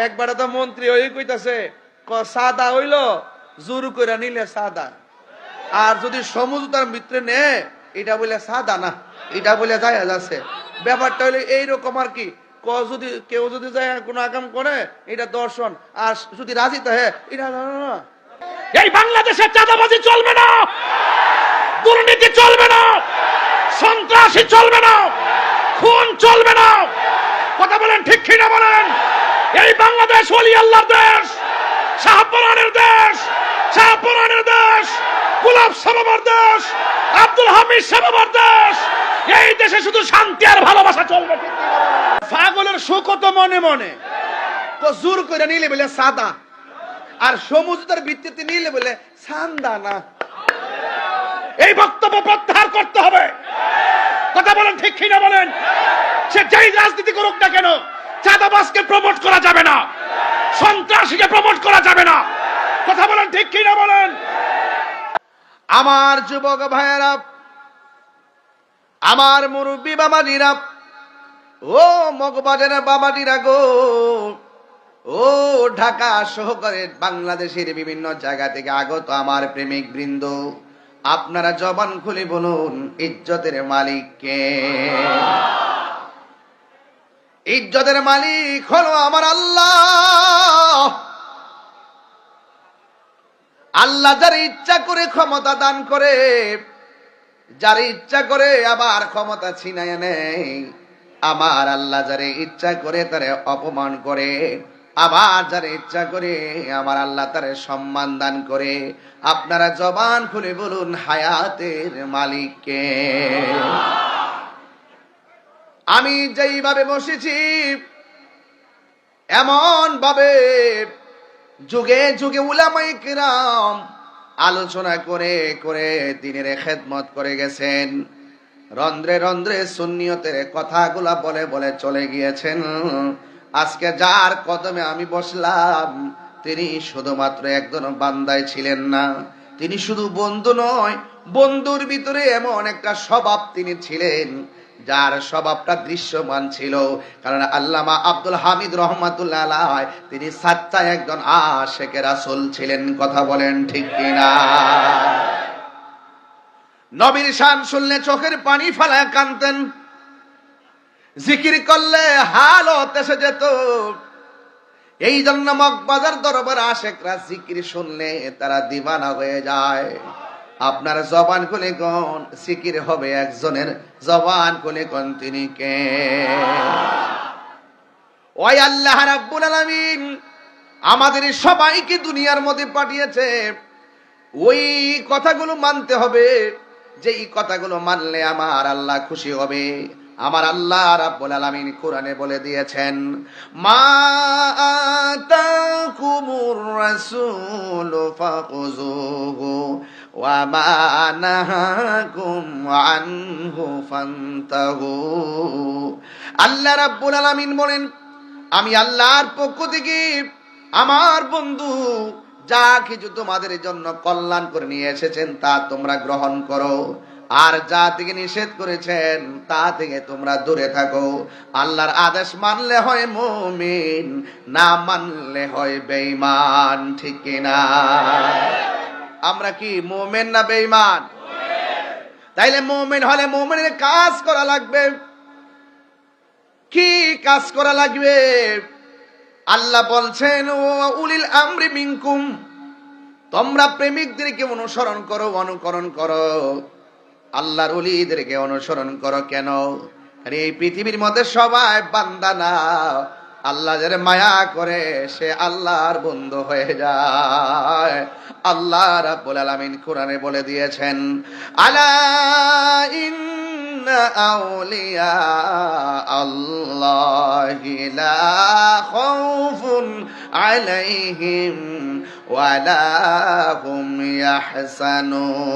একবারে তো মন্ত্রী ওই কইতাছে সাদা হইল জোর করে নিলে সাদা, আর যদি সমঝোতার ভিতরে নে এটা বলে সাদা না, এটা বলে যায় যাচ্ছে। ব্যাপারটা হইলে এইরকম আর কি, যদি কেউ যদি যায় কোনো আকাম করে এটা দর্শন, আর যদি রাজি থাকে এটা না। এই বাংলাদেশে চাঁদাবাজি চলবে না, দুর্নীতি চলবে না, সন্ত্রাসী চলবে না, খুন চলবে না। কথা বলেন ঠিক কিনা বলেন? এই বাংলাদেশ ওলি আল্লাহর দেশ, শাহপরানের দেশ, শাহপরানের দেশ, গোলাপ সাবাবার দেশ, আব্দুল হামিদ সাবাবার দেশ। এই দেশে শুধু শান্তি আর ভালোবাসা চলবে। পাগলের সুখ তো মনে মনে, জোর করে নিলে বলে সাদা, আর সমঝোতার ভিত্তিতে নিলে বলে সান্দা না। এই বক্তব্য প্রত্যাহার করতে হবে। কথা বলেন ঠিক কিনা বলেন? সে যেই রাজনীতি করুক না কেন, চাঁদাবাজকে প্রমোট করা যাবে না, সন্ত্রাসীকে প্রমোট করা যাবে না। কথা বলেন ঠিক কিনা বলেন? আমার যুবক ভাইয়েরা, আমার মুরব্বী বাবাজিরা, ও মগবাজার বাবাজিরা গো, ও ঢাকা সহকারে বাংলাদেশের বিভিন্ন জায়গা থেকে আগত আমার প্রেমিক বৃন্দ, আপনারা জবান খুলে বলুন ইজ্জতের মালিক কে? ইজ্জতের মালিক হলো আমার আল্লাহ। আল্লাহ যার ইচ্ছা করে ক্ষমতা দান করে, যার ইচ্ছা করে আবার ক্ষমতা ছিনায় নেয়। আমার আল্লাহ যারে ইচ্ছা করে তারে অপমান করে, আবার যারে ইচ্ছা করে আমার আল্লাহ তারে সম্মান দান করে। আপনারা জবান খুলে বলুন হায়াতের মালিক কে? আমি যেইভাবে বসেছি এমন ভাবে যুগে যুগে উলামায়ে কিরাম আলোচনা করে করে দিনের খেদমত করে গেছেন, রন্ধ্রে রন্ধ্রে সুন্নিয়তের কথাগুলা বলে বলে চলে গিয়েছেন। আজকে যার কদমে আমি বসলাম তিনি শুধুমাত্র একজন বান্দাই ছিলেন না, তিনি শুধু বন্ধু নয়, বন্ধুর ভিতরে এমন একটা স্বভাব তিনি ছিলেন যার স্বভাবটা দৃশ্যমান ছিল। কারণ আল্লামা আব্দুল হামিদ রহমাতুল্লাহ আলাইহি তিনি সাচ্চা একজন আশিকে রাসূল ছিলেন। কথা বলেন ঠিক কিনা? নবীর শান শুনলে চোখের পানি ফেলায় কাঁদতেন, জিকির করলে হালত এসে যেত। এই জন্য মগবাজার দরবার আশিকরা জিকির শুনলে তারা দিওয়ানা হয়ে যায়। আপনার জবান খুলে কোন জিকির হবে একজনের, জবান খুলে কোন তিনি কে? ওই আল্লাহ রাব্বুল আলামিন আমাদের সবাইকে দুনিয়ার মধ্যে পাঠিয়েছে, ওই কথাগুলো মানতে হবে, যে এই কথাগুলো মানলে আমার আল্লাহ খুশি হবে। আমার আল্লাহ রাব্বুল আলামিন কোরআনে বলে দিয়েছেন, মা আতাকুমুর রাসূলু ফাখুযুহু ওয়া মা নাহাকুম আনহু ফান্তাহু। আল্লাহ রাব্বুল আলামিন বলেন, আমি আল্লাহর পক্ষ থেকে আমার বন্ধু যা কিছু তোমাদের জন্য কল্যাণ করে নিয়ে এসেছেন তা তোমরা গ্রহণ করো, আর যা থেকে নিষেধ করেছেন তা থেকে তোমরা দূরে থাকো। আল্লাহর আদেশ মানলে হয় মুমিন, না মানলে হয় বেঈমান। ঠিক কিনা? আমরা কি মুমিন না বেঈমান? তাইলে মুমিন হলে মুমিনের কাজ করা লাগবে। কি কাজ করা লাগবে? আল্লাহ বলছেন, ও উলিল আমরি মিনকুম, তোমরা প্রেমিকদেরকে অনুসরণ করো, অনুকরণ করো, আল্লাহর ওলিদেরকে অনুসরণ করো। কেন? আরে এই পৃথিবীর মধ্যে সবাই বান্দা না, আল্লাহ যারে মায়া করে সে আল্লাহর বন্ধু হয়ে যায়। আল্লাহ রাব্বুল আলামিন কোরআনে বলে দিয়েছেন, আলা ইন্না আউলিয়া আল্লাহি লা খাউফুন আলাইহিম ওয়া লা হুম ইয়াহজানুন।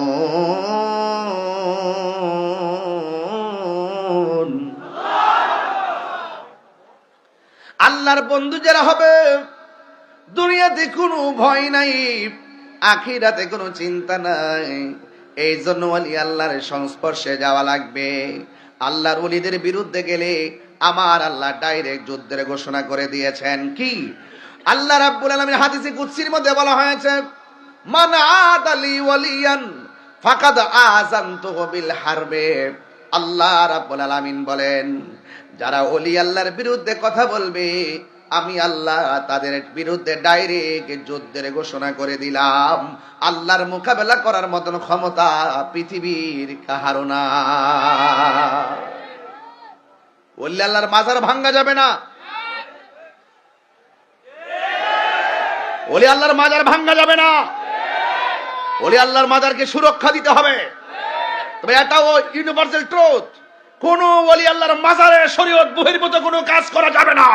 আল্লাহর বন্ধু যারা হবে দুনিয়াতে কোনো ভয় নাই, আখিরাতে কোনো চিন্তা নাই। এই জন্য ওলি আল্লাহর সংস্পর্শে যাওয়া লাগবে। আল্লাহর ওলিদের বিরুদ্ধে গেলে আমার আল্লাহ ডাইরেক্ট যুদ্ধের ঘোষণা করে দিয়েছেন। কি? আল্লাহ রাব্বুল আলামিন হাদিসে কুদসির মধ্যে বলা হয়েছে, মান আদালি ওয়ালিয়ান ফাকাদ আযানতুহু বিল হারবে। আল্লাহ রাব্বুল আলামিন বলেন, যারা ওলি আল্লাহর বিরুদ্ধে কথা বলবে, আমি আল্লাহ তাদের বিরুদ্ধে ডাইরেক্ট যুদ্ধের ঘোষণা করে দিলাম। আল্লাহর মোকাবেলা করার মতন ক্ষমতা পৃথিবীর কাহারও না। ওলি আল্লাহর মাজার ভাঙ্গা যাবে না। ওলি আল্লাহর মাজার ভাঙ্গা যাবে না। ওলি আল্লাহর মাজারকে সুরক্ষা দিতে হবে। তবে এটাও ইউনিভার্সাল ট্রুথ, কোন ওলি আল্লাহর মাজারে শরীয়ত বহির্ভূত কোনো কাজ করা যাবে না।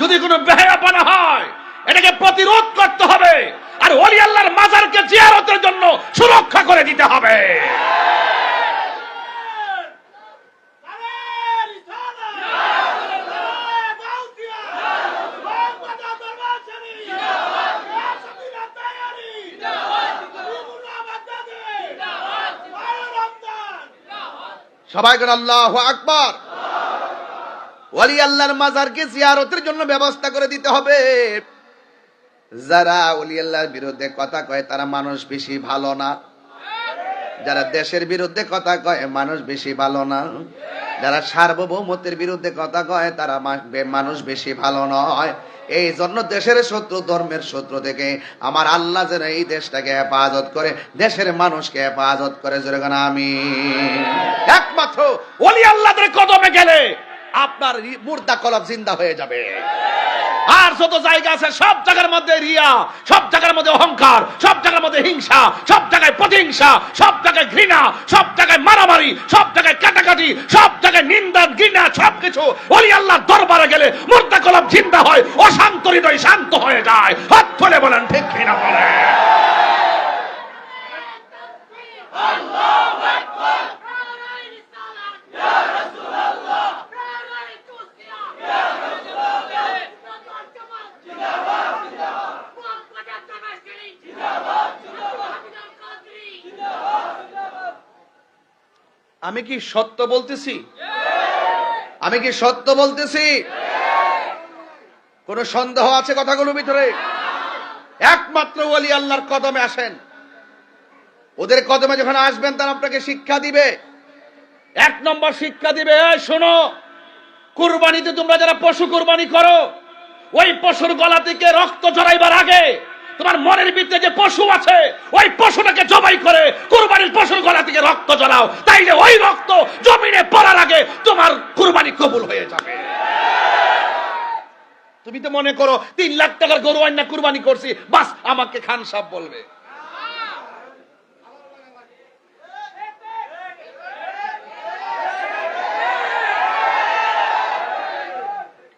যদি কোনো বেহায়াপনা হয়, এটাকে প্রতিরোধ করতে হবে, আর ওলি আল্লাহর মাজারকে জিয়ারতের জন্য সুরক্ষা করে দিতে হবে। সবাই করে আল্লাহু আকবার। ওলি আল্লাহর মাজারকে জিয়ারতের জন্য ব্যবস্থা করে দিতে হবে। যারা ওলি আল্লাহর বিরুদ্ধে কথা কয় তারা মানুষ বেশি ভালো না। যারা দেশের বিরুদ্ধে কথা কয় মানুষ বেশি ভালো না। যারা সার্বভৌমত্বের বিরুদ্ধে কথা কয় তারা মানুষ বেশি ভালো নয়। এই জন্য দেশের শত্রু, ধর্মের শত্রু থেকে আমার আল্লাহ যেন এই দেশটাকে হেফাজত করে, দেশের মানুষকে হেফাজত করে। যেরকম আমি একমাত্র ওলি আল্লাহদের কদমে গেলে আপনার মুর্দা কলব জিন্দা হয়ে যাবে। আর যত জায়গা আছে সব জায়গার মধ্যে রিয়া, সব জায়গার মধ্যে অহংকার, সব জায়গার মধ্যে হিংসা, সব জায়গায় প্রতিহিংসা, সব জায়গায় ঘৃণা, সব জায়গায় মারামারি, সব জায়গায় কাটাকাটি, সব জায়গায় নিন্দা ঘৃণা, সবকিছু ওলি আল্লাহর দরবারে গেলে মুর্দা কলব জিন্দা হয়, অশান্ত হৃদয় শান্ত হয়ে যায়। হাত তুলে বলেন ঠিক কিনা বলেন। আমি কি সত্য বলতেছি? আমি কি সত্য বলতেছি? কোন সন্দেহ আছে কথাগুলোর ভিতরে? একমাত্র ওলি আল্লাহর কদমে আসেন। ওদের কদমে যখন আসবেন তারা আপনাকে শিক্ষা দিবে। এক নম্বর শিক্ষা দিবে, এই শোনো, কুরবানিতে তোমরা যারা পশু কুরবানি করো, ওই পশুর গলা থেকে রক্ত ঝরাইবার আগে তোমার মনের ভিতরে যে পশু আছে ওই পশুটাকে জবাই করে কুরবানির পশুর গলা থেকে রক্ত ঝরাও, তাইলে ওই রক্ত জমিনে পড়ার আগে তোমার কুরবানি কবুল হয়ে যাবে। তুমি তো মনে করো 3 লাখ টাকার গরু আইনা কুরবানি করছি, বাস আমাকে খান সাহেব বলবে।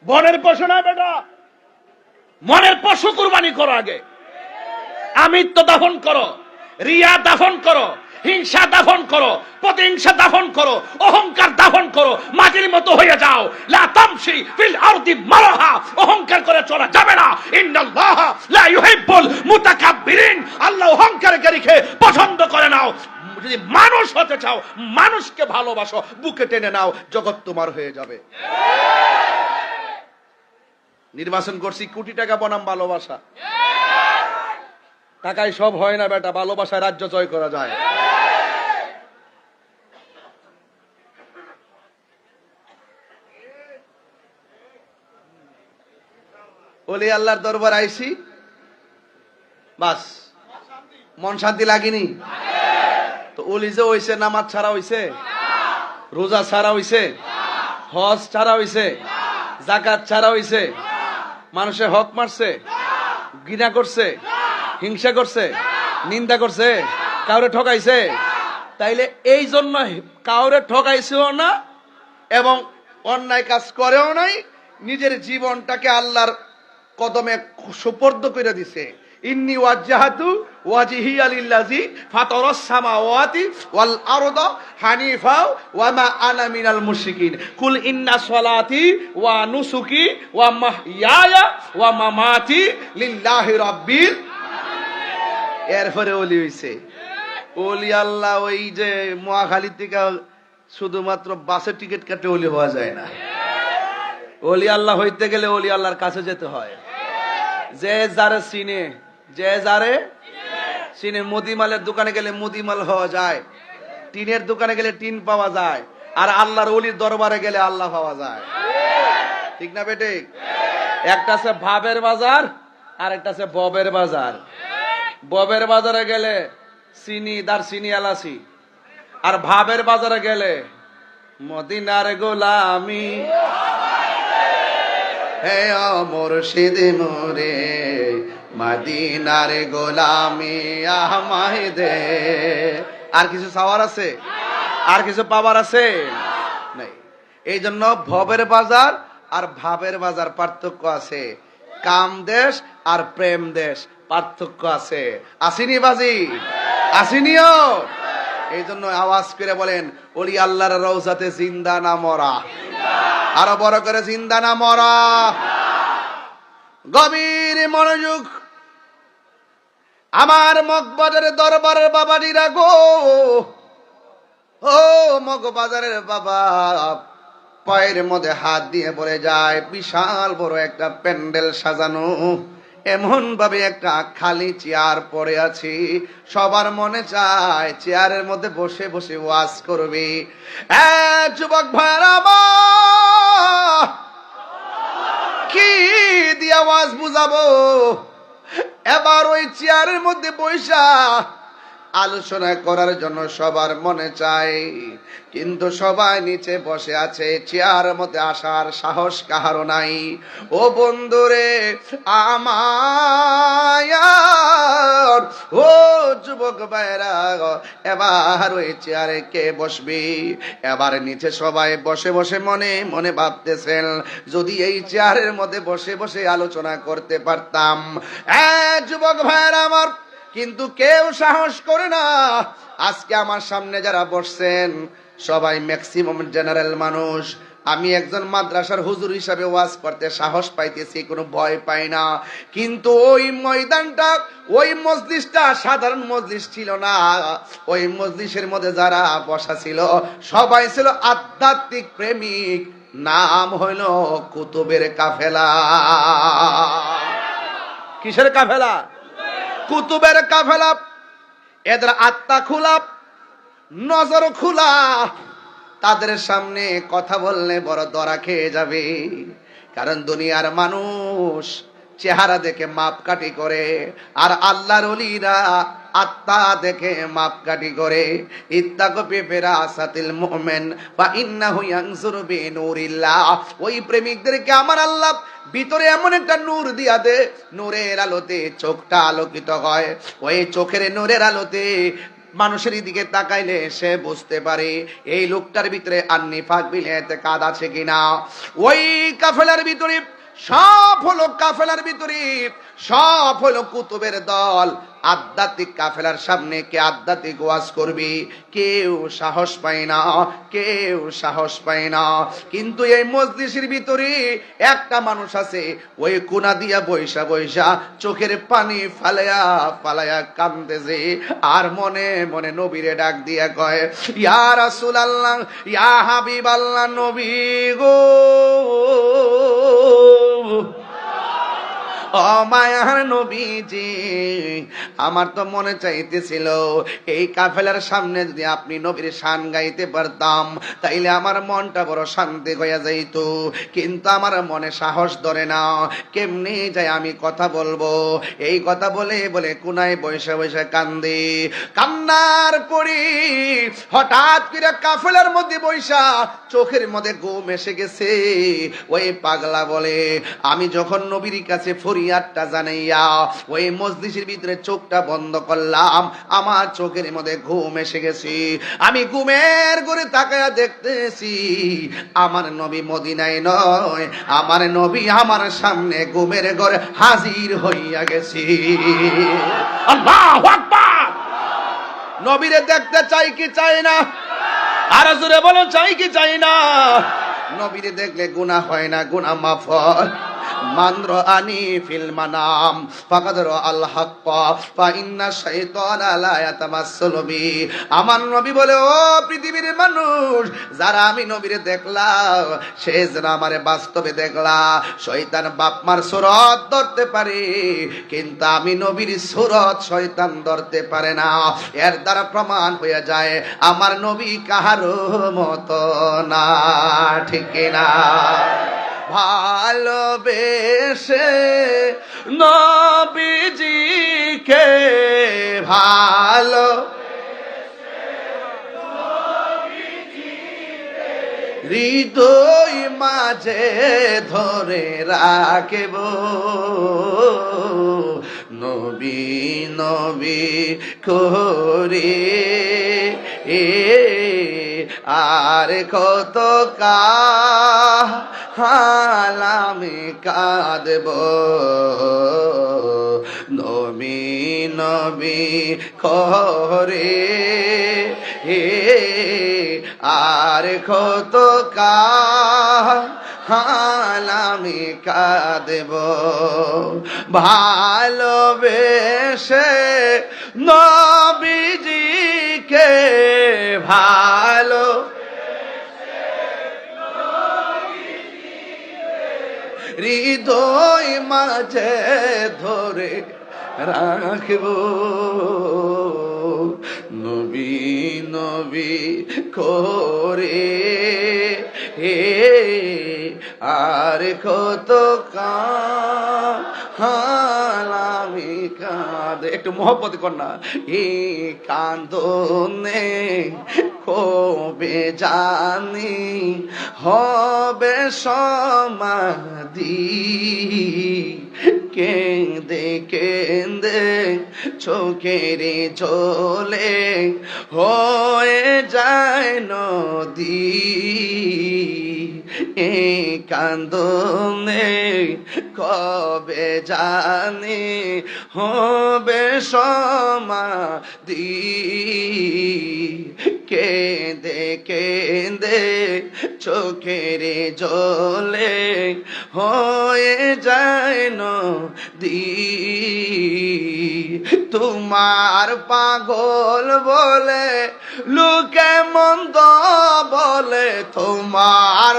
বনের পশু না বেটা, মনের পশু কুরবানি করো আগে। আমিত্ব দাফন করো, রিয়া দাফন করো, হিংসা দাফন করো, প্রতিহিংসা দাফন করো, অহংকার দাফন করো, মাটির মতো হয়ে যাও। লা তামশি ফিল আরদি মারাহা, অহংকার করে চলা যাবে না। ইন্নাল্লাহ লা ইউহিব্বুল মুতাকাব্বিরিন, আল্লাহ অহংকারীকে পছন্দ করে না। যদি মানুষ হতে চাও, মানুষকে ভালোবাসো, বুকে টেনে নাও, জগৎ তোমার হয়ে যাবে। নির্বাচন করছি, কোটি টাকা বনাম ভালোবাসা। টাকায় সব হয় না বেটা, ভালোবাসায় রাজ্য জয় করা যায়। ওলি আল্লাহর দরবার আইছি, বাস মন শান্তি লাগেনি তো। ওলি যে হইছে নামাজ ছাড়া হইছে, রোজা ছাড়া হইছে, হজ ছাড়া হইছে, যাকাত ছাড়া হইছে, মানুষের হক মারছে, ঘৃণা করছে, হিংসা করছে, নিন্দা করছে, কাউরে ঠকাইছে। তাইলে এই জন্য কাউরে ঠকাইছেও না এবং অন্যায় কাজ করেও নাই, নিজের জীবনটাকে আল্লাহর কদমে সুপর্দ করে দিছে। ইন্নী ওয়াজ্জাহাতু ওয়াজহিয়া লিল্লাযী ফাতারাস সামাওয়াতি ওয়াল আরদা হানিফা ওয়া মা আনা মিনাল মুশরিকিন। কুল ইন্না সলাতি ওয়া নুসুকি ওয়া মাহইয়ায়া ওয়া মামাতি লিল্লাহি রাব্বিল। এরপরে ওলি হইছে। ওলি আল্লাহ ওই যে মহাখালী থেকে শুধুমাত্র বাসের টিকিট কাটে ওলি হওয়া যায় না। ওলি আল্লাহ হইতে গেলে ওলি আল্লাহর কাছে যেতে হয়। যে যারে চিনে, যে যারে চিনে, মুদিমালের দোকানে গেলে মুদিমাল হওয়া যায়, টিনের দোকানে গেলে টিন পাওয়া যায়, আর আল্লাহর ওলির দরবারে গেলে আল্লাহ পাওয়া যায়। ঠিক না বেটে? একটা আছে ভাবের বাজার, আর একটা আছে ববের বাজার। ববের বাজারে গেলে চিনি, দারচিনি, এলাচি, আর ভাবের বাজারে গেলে মদিনার গোলামি, হে মুর্শিদ মোরে মদিনার গোলামি আমায় দে। আর কিছু চাওয়ার আছে? আর কিছু পাওয়ার আছে? নাই। এই জন্য ভবের বাজার আর ভাবের বাজার পার্থক্য আছে। কাম দেশ আর প্রেম দেশ পার্থক্য আছে। আসিনি বাজি? আসিনিও? এই জন্য আওয়াজ করে বলেন, ওলি আল্লাহর রওজাতে জিন্দা না মরা? আরো বড় করে, জিন্দা না মরা? গভীর মনোযোগ। আমার মগবাজারের দরবারের বাবাজিরা গো, ও মগবাজারের বাবা, পায়ের মধ্যে হাত দিয়ে পড়ে যায়। বিশাল বড় একটা প্যান্ডেল সাজানো, এমন ভাবে একটা খালি চেয়ার পড়ে আছে। সবার মনে চায় চেয়ারের মধ্যে বসে বসে ওয়াজ করবে। যুবক ভাইরা, কি দিয়ে ওয়াজ বুঝাবো? এবার ওই চেয়ারের মধ্যে বৈশা আলোচনা করার জন্য সবার মনে চায়, কিন্তু সবাই নিচে বসে আছে, চেয়ারের মধ্যে আসার সাহস কাহারও নাই। ও বন্ধুরে আমার, ও যুবক ভাইরা, এবার ওই চেয়ারে কে বসবি? এবার নিচে সবাই বসে বসে মনে মনে ভাবতেছেন, যদি এই চেয়ারের মধ্যে বসে বসে আলোচনা করতে পারতাম। যুবক ভাইরা আমার, কিন্তু কেউ সাহস করে না। আজকে আমার সামনে যারা বসছেন সবাই ম্যাক্সিমাম জেনারেল মানুষ। আমি একজন মাদ্রাসার হুজুর হিসাবে ওয়াজ করতে সাহস পাইতেছি, কোনো ভয় পাই না। কিন্তু ওই ময়দানটা, ওই মজলিসটা সাধারণ মজলিস ছিল না। ওই মজলিসের মধ্যে যারা বসা ছিল সবাই ছিল আধ্যাত্মিক প্রেমিক। নাম হইল কুতুবের কাফেলা। কিসের কাফেলা? কুতুবের কাফেলা। এদের আত্মা খোলা, নজর খোলা। তাদের সামনে কথা বললে বড় ধরা খেয়ে যাবে। কারণ দুনিয়ার মানুষ চেহারা দেখে মাপকাঠি করে, আর আল্লাহর ওলিরা আত্মা দেখে মাপকাঠি করে। ইত্তাকু ফিরাসাতিল মুমিন ওয়া ইন্নাহু ইয়ানজুরু বিনুরিল্লাহ। ওই প্রেমিকদেরকে আমার আল্লাহ ভিতরে এমন একটা নূর দিয়া দে, নূরের আলোতে চোখটা আলোকিত হয়। ওই চোখের নূরের আলোতে মানুষের দিকে তাকাইলে সে বুঝতে পারে এই লোকটার ভিতরে আন্নিফাক বিলাতে কাদ আছে কিনা। ওই কাফেলার ভিতরে সব হলো, কাফেলার ভিতরে সব হলো কুতুবের দল। আধ্যাত্মিক কাফেলার সামনে কে আধ্যাত্মিক ওয়াজ করবি? কেউ সাহস পায় না, কেউ সাহস পায় না। কিন্তু এই মজলিসের ভিতরে একটা মানুষ আছে, ওই কোনা দিয়া বৈশা বৈশা চোখের পানি ফালায়া ফালায়া কান্দেছে, আর মনে মনে নবীরে ডাক দিয়া কয়, ইয়া রাসূলুল্লাহ, ইয়া হাবিবাল্লাহ, নবী গো, ও মায়ার নবীজি, আমার তো মনে চাইতেছিল এই কাফেলার সামনে যদি আপনি নবীর শান গাইতে পারতাম তাইলে আমার মনটা বড় শান্তি হয়ে যাইত। কিন্তু আমার মনে সাহস ধরে না, কেমনে যাই আমি কথা বলবো? এই কথা বলে বলে কোনায় বসে বসে কান্দে। কান্নার পরে হঠাৎ করে কাফেলার মধ্যে বৈশা চোখের মধ্যে ঘুম এসে গেছে। ওই পাগলা বলে, আমি যখন নবীর কাছে ফরিয়াদটা জানাইয়া ওই মজলিসের ভিতরে চোখটা বন্ধ করলাম, আমার চোখের মধ্যে ঘুম এসে গেছে। আমি ঘুমের ঘরে তাকায়া দেখতেছি আমার নবী মদিনায় নয়, আমার নবী আমার সামনে ঘুমের ঘরে হাজির হইয়া গেছি। আল্লাহু আকবার! নবীরে দেখতে চাই কি চাই না? আর জোরে বলো, চাই কি চাই না? নবীরে দেখলে গুনাহ হয় না, গুনাহ মাফ হয়। মান রাআনি ফিল মানাম ফাকাদ রাআল হাক্কা ফা ইন্না শাইতানা লা ইয়াতামাসসালু বি। আমার নবী বলে, ও পৃথিবীর মানুষ, যারা আমি নবীরে দেখলাম সে যেন আমারে বাস্তবে দেখলা। শয়তান বাপ মার সুরত ধরতে পারে, কিন্তু আমি নবীর সুরত শয়তান ধরতে পারে না। এর দ্বারা প্রমাণ হয়ে যায় আমার নবী কাহারো মতো না, ঠিক না? ভালোবেসে নবীজিকে ভালো হৃদয় মাঝে ধরে রাখব, নবী নবী করে আর কত কাল আমি কাঁদব, নবী নবী করে আর কত কাল আমি কাঁদব। ভালোবেসে নবীজিকে ভালো হৃদয় মাঝে ধরে রাখব, নবী নবী করে আর কত কাল আমি কাঁদে। একটু মহব্বত কর না। এই কান্দনে কবে জানি হবে সমাধি, কেঁদে কেঁদে চোখের জলে হয়ে যায় নদী, এই কান্দনে কবে জানি হবে সমাধি, কেঁদে কেঁদে চোখের জলে হয়ে যায় নদী। তোমার পাগল বলে লোকে মন্দ বলে, তোমার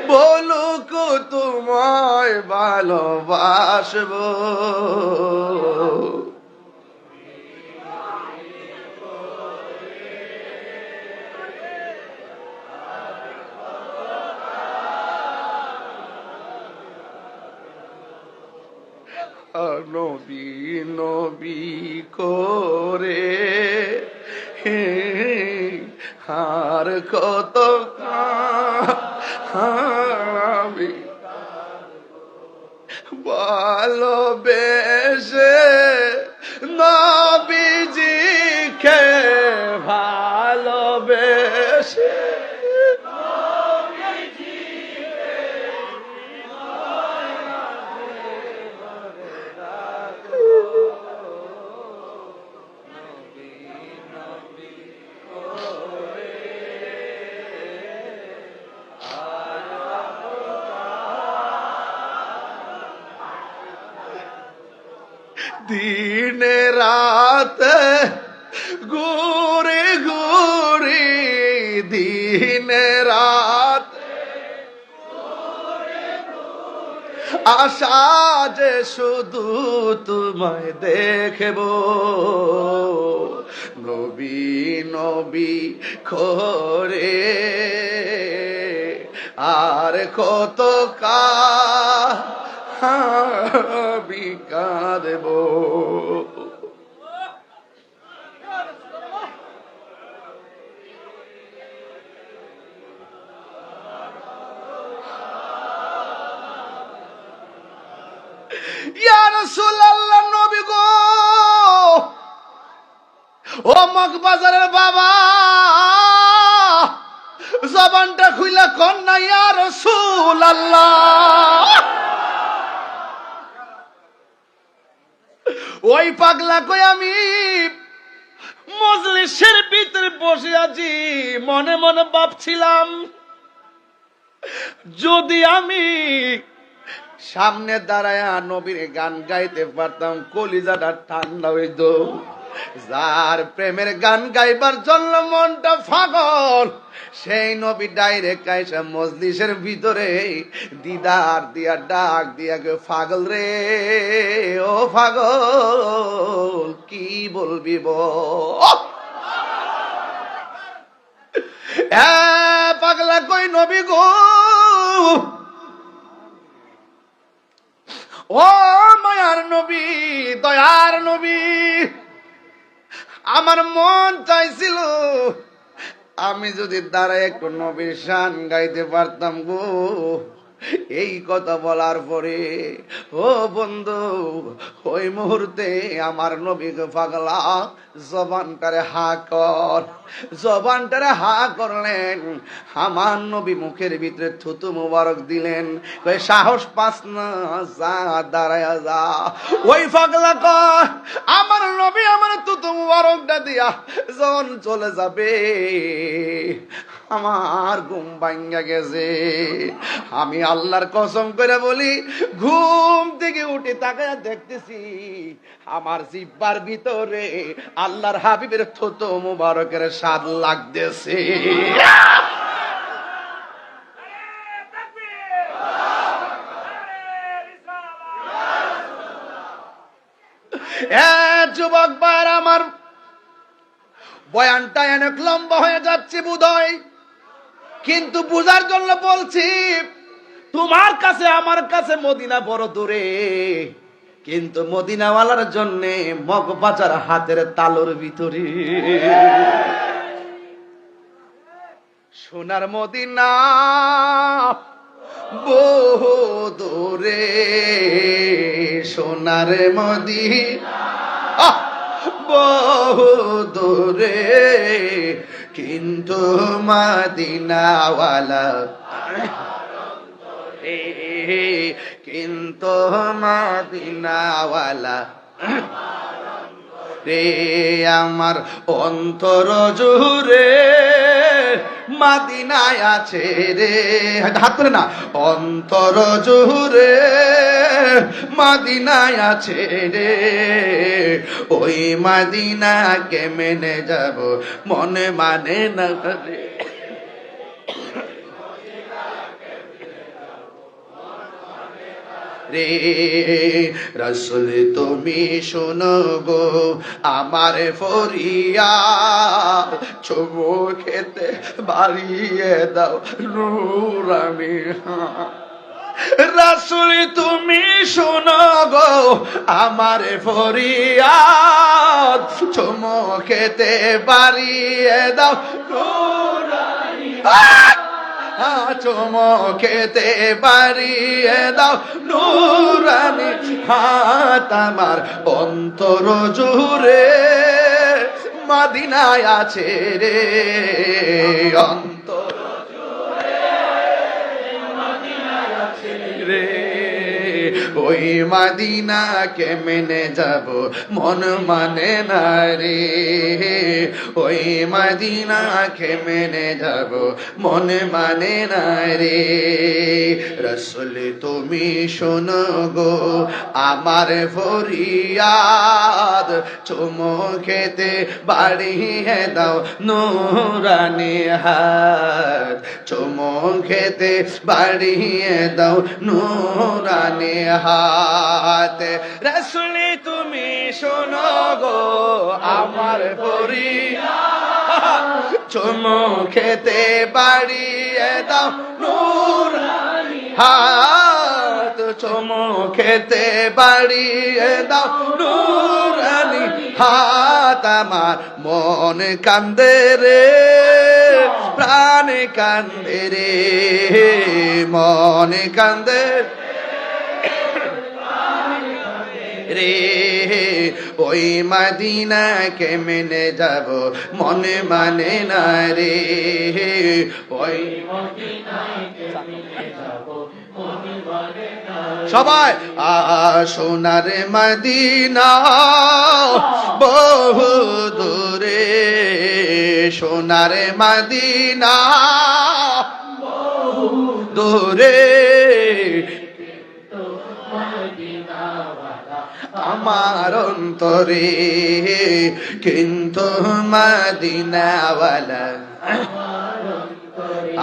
বলুক তোমায় ভালোবাসবো, নবী নবী করে আর কত আমি ভালোবেসে নবীজিকে ভালোবেসে দিনে রাতে ঘুরে ঘুরি, দিনে রাত আশা যে শুধু তোমায় দেখব, নবী নবী করে আর কত আমি কাঁদব। ইয়া রাসূলুল্লাহ, নবী গো, ও মগবাজারের বাবা, জবানটা খুইলা কন না ইয়া রাসূলুল্লাহ। ওই পাগলা কই আমি মজলিসের ভিতরে বসে আছি, মনে মনে ভাবছিলাম যদি আমি সামনে দাঁড়ায় নবীর গান গাইতে পারতাম, কলিজাটা ঠান্ডা হইত। যার প্রেমের গান গাইবার জন্য মনটা পাগল, সেই নবী ডাইরেক্ট আইসা মজলিসের ভিতরে দিদার দিয়া ডাক দিয়া কে পাগল রে, ও পাগল কি বলবি বল। পাগলা কই নবী গো, ও মায়ার নবী, দয়ার নবী, আমার মন চাইছিল আমি যদি দাঁড়ায় একটু নবীর শান গাইতে পারতাম গো। এই কথা বলার পরে ও বন্ধু, ওই মুহূর্তে আমার নবীকে পাগলা জবানটারে হা কর, জবানটারে হা করলেন। আমার নবী মুখের ভিতরে থুতু মুবারক দিলেন, ওই সাহস পাস না, যা দাঁড়ায় যা। ওই পাগলা কয় আমার নবী আমার থুতু মুবারকটা দিয়া যখন চলে যাবে আমার ঘুম ভাঙ্গা গেছে। আমি আল্লাহর কসম করে বলি, ঘুম থেকে উঠে তাকায় দেখতেছি আমার জিহ্বার ভিতরে আল্লাহর হাবিবের থুতু মুবারকের স্বাদ লাগতেছে। যুবক ভাইরা আমার, বয়ানটা অনেক লম্বা হয়ে যাচ্ছে বোধহয়, কিন্তু বুঝার জন্য বলছি। তোমার কাছে আমার কাছে মদিনা বড় দূরে, কিন্তু মদিনাওয়ালার জন্য মগবাজার হাতের তালুর ভিতরে। সোনার মদিনা বহু দূরে, সোনার মদিনা বহু দূরে, কিন্তু মদিনাওয়ালা, কিন্তু মদিনাওয়ালা রে আমার অন্তর জুড়ে মদিনায় আছে রে। হাত করে না, অন্তর জুড়ে মদিনায় আছে রে, ওই মদিনাকে মেনে যাব মনে মানে না রে। রে রাসূল তুমি শোনো গো আমার ফরিয়াদ, চুমু খেতে বাড়িয়ে দাও নূরানি হাত। রাসূল তুমি শোনো গো আমার ফরিয়াদ, চুমু খেতে বাড়িয়ে দাও নূরানি হাত। চুমু খেতে বাড়িয়ে দাও নূরানি হাত, আমার অন্তর জুড়ে মদিনায় আছে রে, অন্তর জুড়ে মদিনায় আছে রে, ওই মদিনাকে মেনে যাব মন মানে না রে, ওই মদিনাকে মেনে যাব মন মানে না রে। রাসূল তুমি শোনো গো আমার ফরিয়াদ, চুমু খেতে বাড়িয়ে দাও নূরানি হাত, চুমু খেতে বাড়িয়ে দাও নূরানি হাত। রাসূল তুমি শোনো গো আমার ফরিয়াদ, চুমু খেতে বাড়িয়ে দাও নূরানি হাত, চুমু খেতে বাড়িয়ে দাও নূরানি হাত। আমার মন কান্দে রে, প্রাণ কান্দে রে, মন কান্দে রে, ওই মদিনাকে মেনে যাব মনে মানে না রে, ওই মদিনাকে সবাই সোনার মদিনা বহু দূরে, সোনার মদিনা দূরে, আমার অন্তরে কিন্তু মদিনাওয়ালা।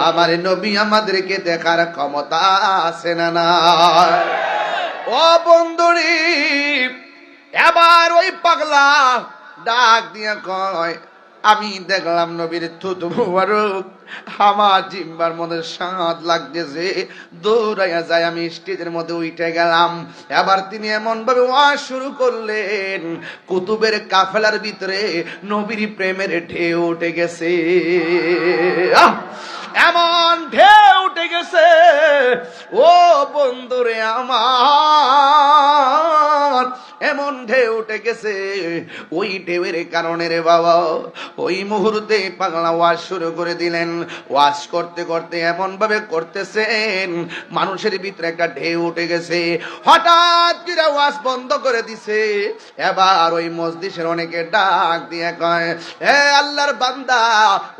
আমার নবী আমাদেরকে দেখার ক্ষমতা আছে না না? ও বন্ধুরি, এবার ওই পাগলা ডাক দিয়া কয়, আমি দেখলাম নবীর থুতু মুবারক আমার জিহ্বার মধ্যে স্বাদ লাগতেছে, দৌড়াইয়া যায় আমি স্টেজের মধ্যে উঠে গেলাম। এবার তিনি এমন ভাবে ওয়াজ শুরু করলেন, কুতুবের কাফেলার ভিতরে নবীর প্রেমের ঢেউ উঠে গেছে, এমন ঢেউ উঠে গেছে। ও বন্ধুরে আমার, এমন ঢেউ উঠে গেছে, ওই ঢেউয়ের কারণে রে বাবা ওই মুহূর্তে পাগলা ওয়াজ শুরু করে দিলেন। ওয়াজ করতে করতে এমন ভাবে করতেছেন, মানুষের ভিতরে একটা ঢেউ উঠে গেছে। হঠাৎ করে ওয়াজ বন্ধ করে দিছে। এবার ওই মসজিদের অনেকে ডাক দিয়ে কয়, হে আল্লাহর বান্দা,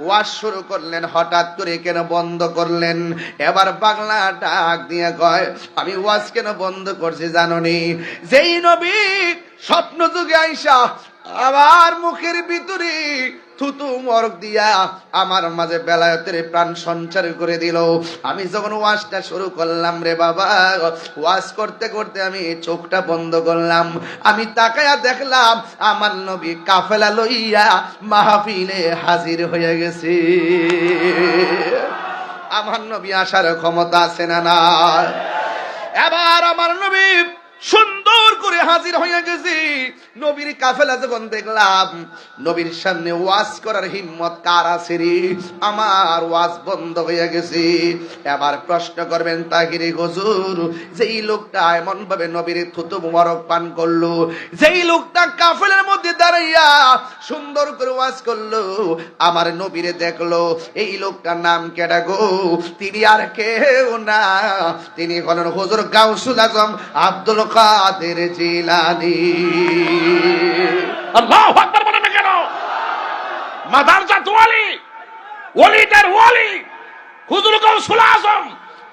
ওয়াজ শুরু করলেন, হঠাৎ করে কেন বন্ধ করলেন? এবার পাগলা ডাক দিয়ে কয়, আমি ওয়াজ কেন বন্ধ করছি জানোনি? যেই নবী স্বপ্ন যুগে আইসা আমার মুখের ভিতরে থুতু মরক দিয়া আমার মাঝে বেলায়েতের প্রাণ সঞ্চার করে দিল, আমি যখন ওয়াজটা শুরু করলাম রে বাবা, ওয়াজ করতে করতে আমি চোখটা বন্ধ করলাম, আমি তাকায়া দেখলাম আমার নবী কাফেলা লইয়া মাহফিলে হাজির হয়ে গেছে। আমার নবী আসার ক্ষমতা আছে না না? এবার আমার নবী সুন্দর করে হাজির হয়ে গেছি। নবীর কাফেলা যখন দেখলাম, নবীর সামনে ওয়াজ করার হিম্মত কার আছে রে? আমার ওয়াজ বন্ধ হয়ে গেছে। এবার প্রশ্ন করবেন, তাহিরি হুজুর, যেই লোকটা এমন ভাবে নবীর থুতু মুবারক পান করলো, যেই লোকটা কাফেলার মধ্যে দাঁড়াইয়া সুন্দর করে ওয়াজ করলো, আমার নবীরে দেখলো, এই লোকটার নাম কেডা গো? তিনি আর কেউ না, তিনি হলেন হুজুর গাউসুল আজম আব্দুল কাদের জিলানী। আল্লাহু আকবার বলেন না কেন? মাদারজাত ওয়ালি, ওলিদের ওয়ালি হুজুর গাউসুল আজম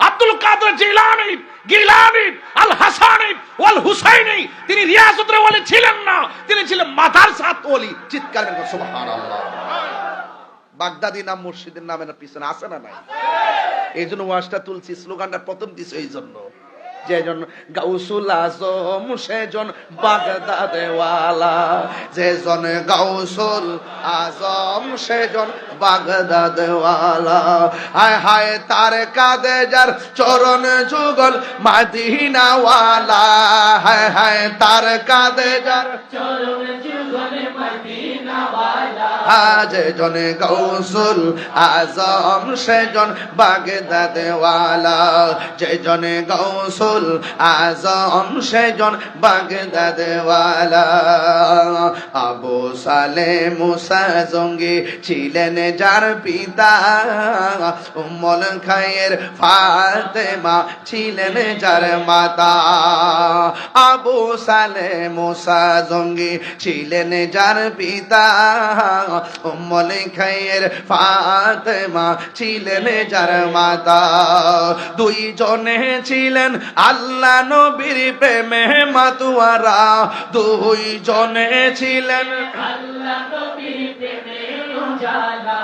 আব্দুল কাদের জিলানী, গিলানী, আল হাসানী ওয়াল হুসাইনী, তিনি রিয়াসতের ওয়ালি ছিলেন না, তিনি ছিলেন মাদারজাত ওয়ালি। চিৎকার করে সুবহানাল্লাহ। বাগদাদি নাম মসজিদের নামের পিছনে আছে না নাই? এই জন্য ওয়াজটা তুলছি, স্লোগানটা প্রথম দিছে এই জন্য, যেজন গাউসুল আজম সেজন বাগদাদে ওয়ালা, যেজন গাউসুল আজম সেজন বাগদাদে ওয়ালা। হায় হায় তার কাঁধে যার চরণ যুগল মদিনা ওয়ালা, হায় হায় তার কাঁধে যার চরণ যুগল মদিনা ওয়ালা, যেজন গাউসুল আজম সেজন বাগদাদে ওয়ালা, যেজন গাউসুল আজম সেজন বাগদাদে ওয়ালা। আবু সালে মুসা জঙ্গি ছিলেন যার পিতা, উম্মুল খায়ের ফাতেমা ছিলেন যার মাতা। আবু সালে মুসা জঙ্গি ছিলেন যার পিতা, উম্মুল খায়ের ফাতেমা ছিলেন যার মাতা। দুইজনে ছিলেন আল্লাহ নবীর প্রেমে মাতুয়ারা, দুইজনে ছিলেন আল্লাহ নবীর প্রেমে উজালা,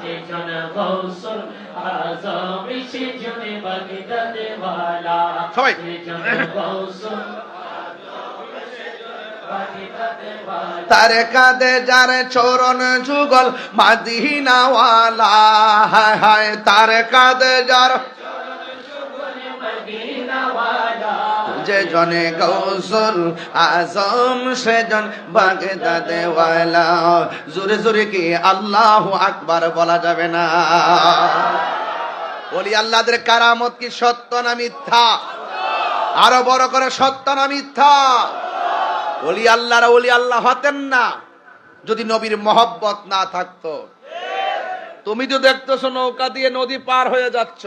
যেজন গাউসুল আজম সেজন বাগদাদে ওয়ালা, সবাই যেজন গাউসুল তার কাঁধে যার চরণ যুগল মদিনা ওয়ালা, হায় হায় তার কাঁধে যার যে জনে গাউসুল আজম সেজন বাগদাদে ওয়ালা। জোরে জোরে কি আল্লাহু আকবার বলা যাবে না? ওলি আল্লাহদের কারামত কি সত্য না মিথ্যা? আরো বড় করে সত্য না মিথ্যা? ওলি আল্লাহরা ওলি আল্লাহ হতেন না যদি নবীর মহব্বত না থাকতো। তুমি তো দেখতেছো নৌকা দিয়ে নদী পার হয়ে যাচ্ছ,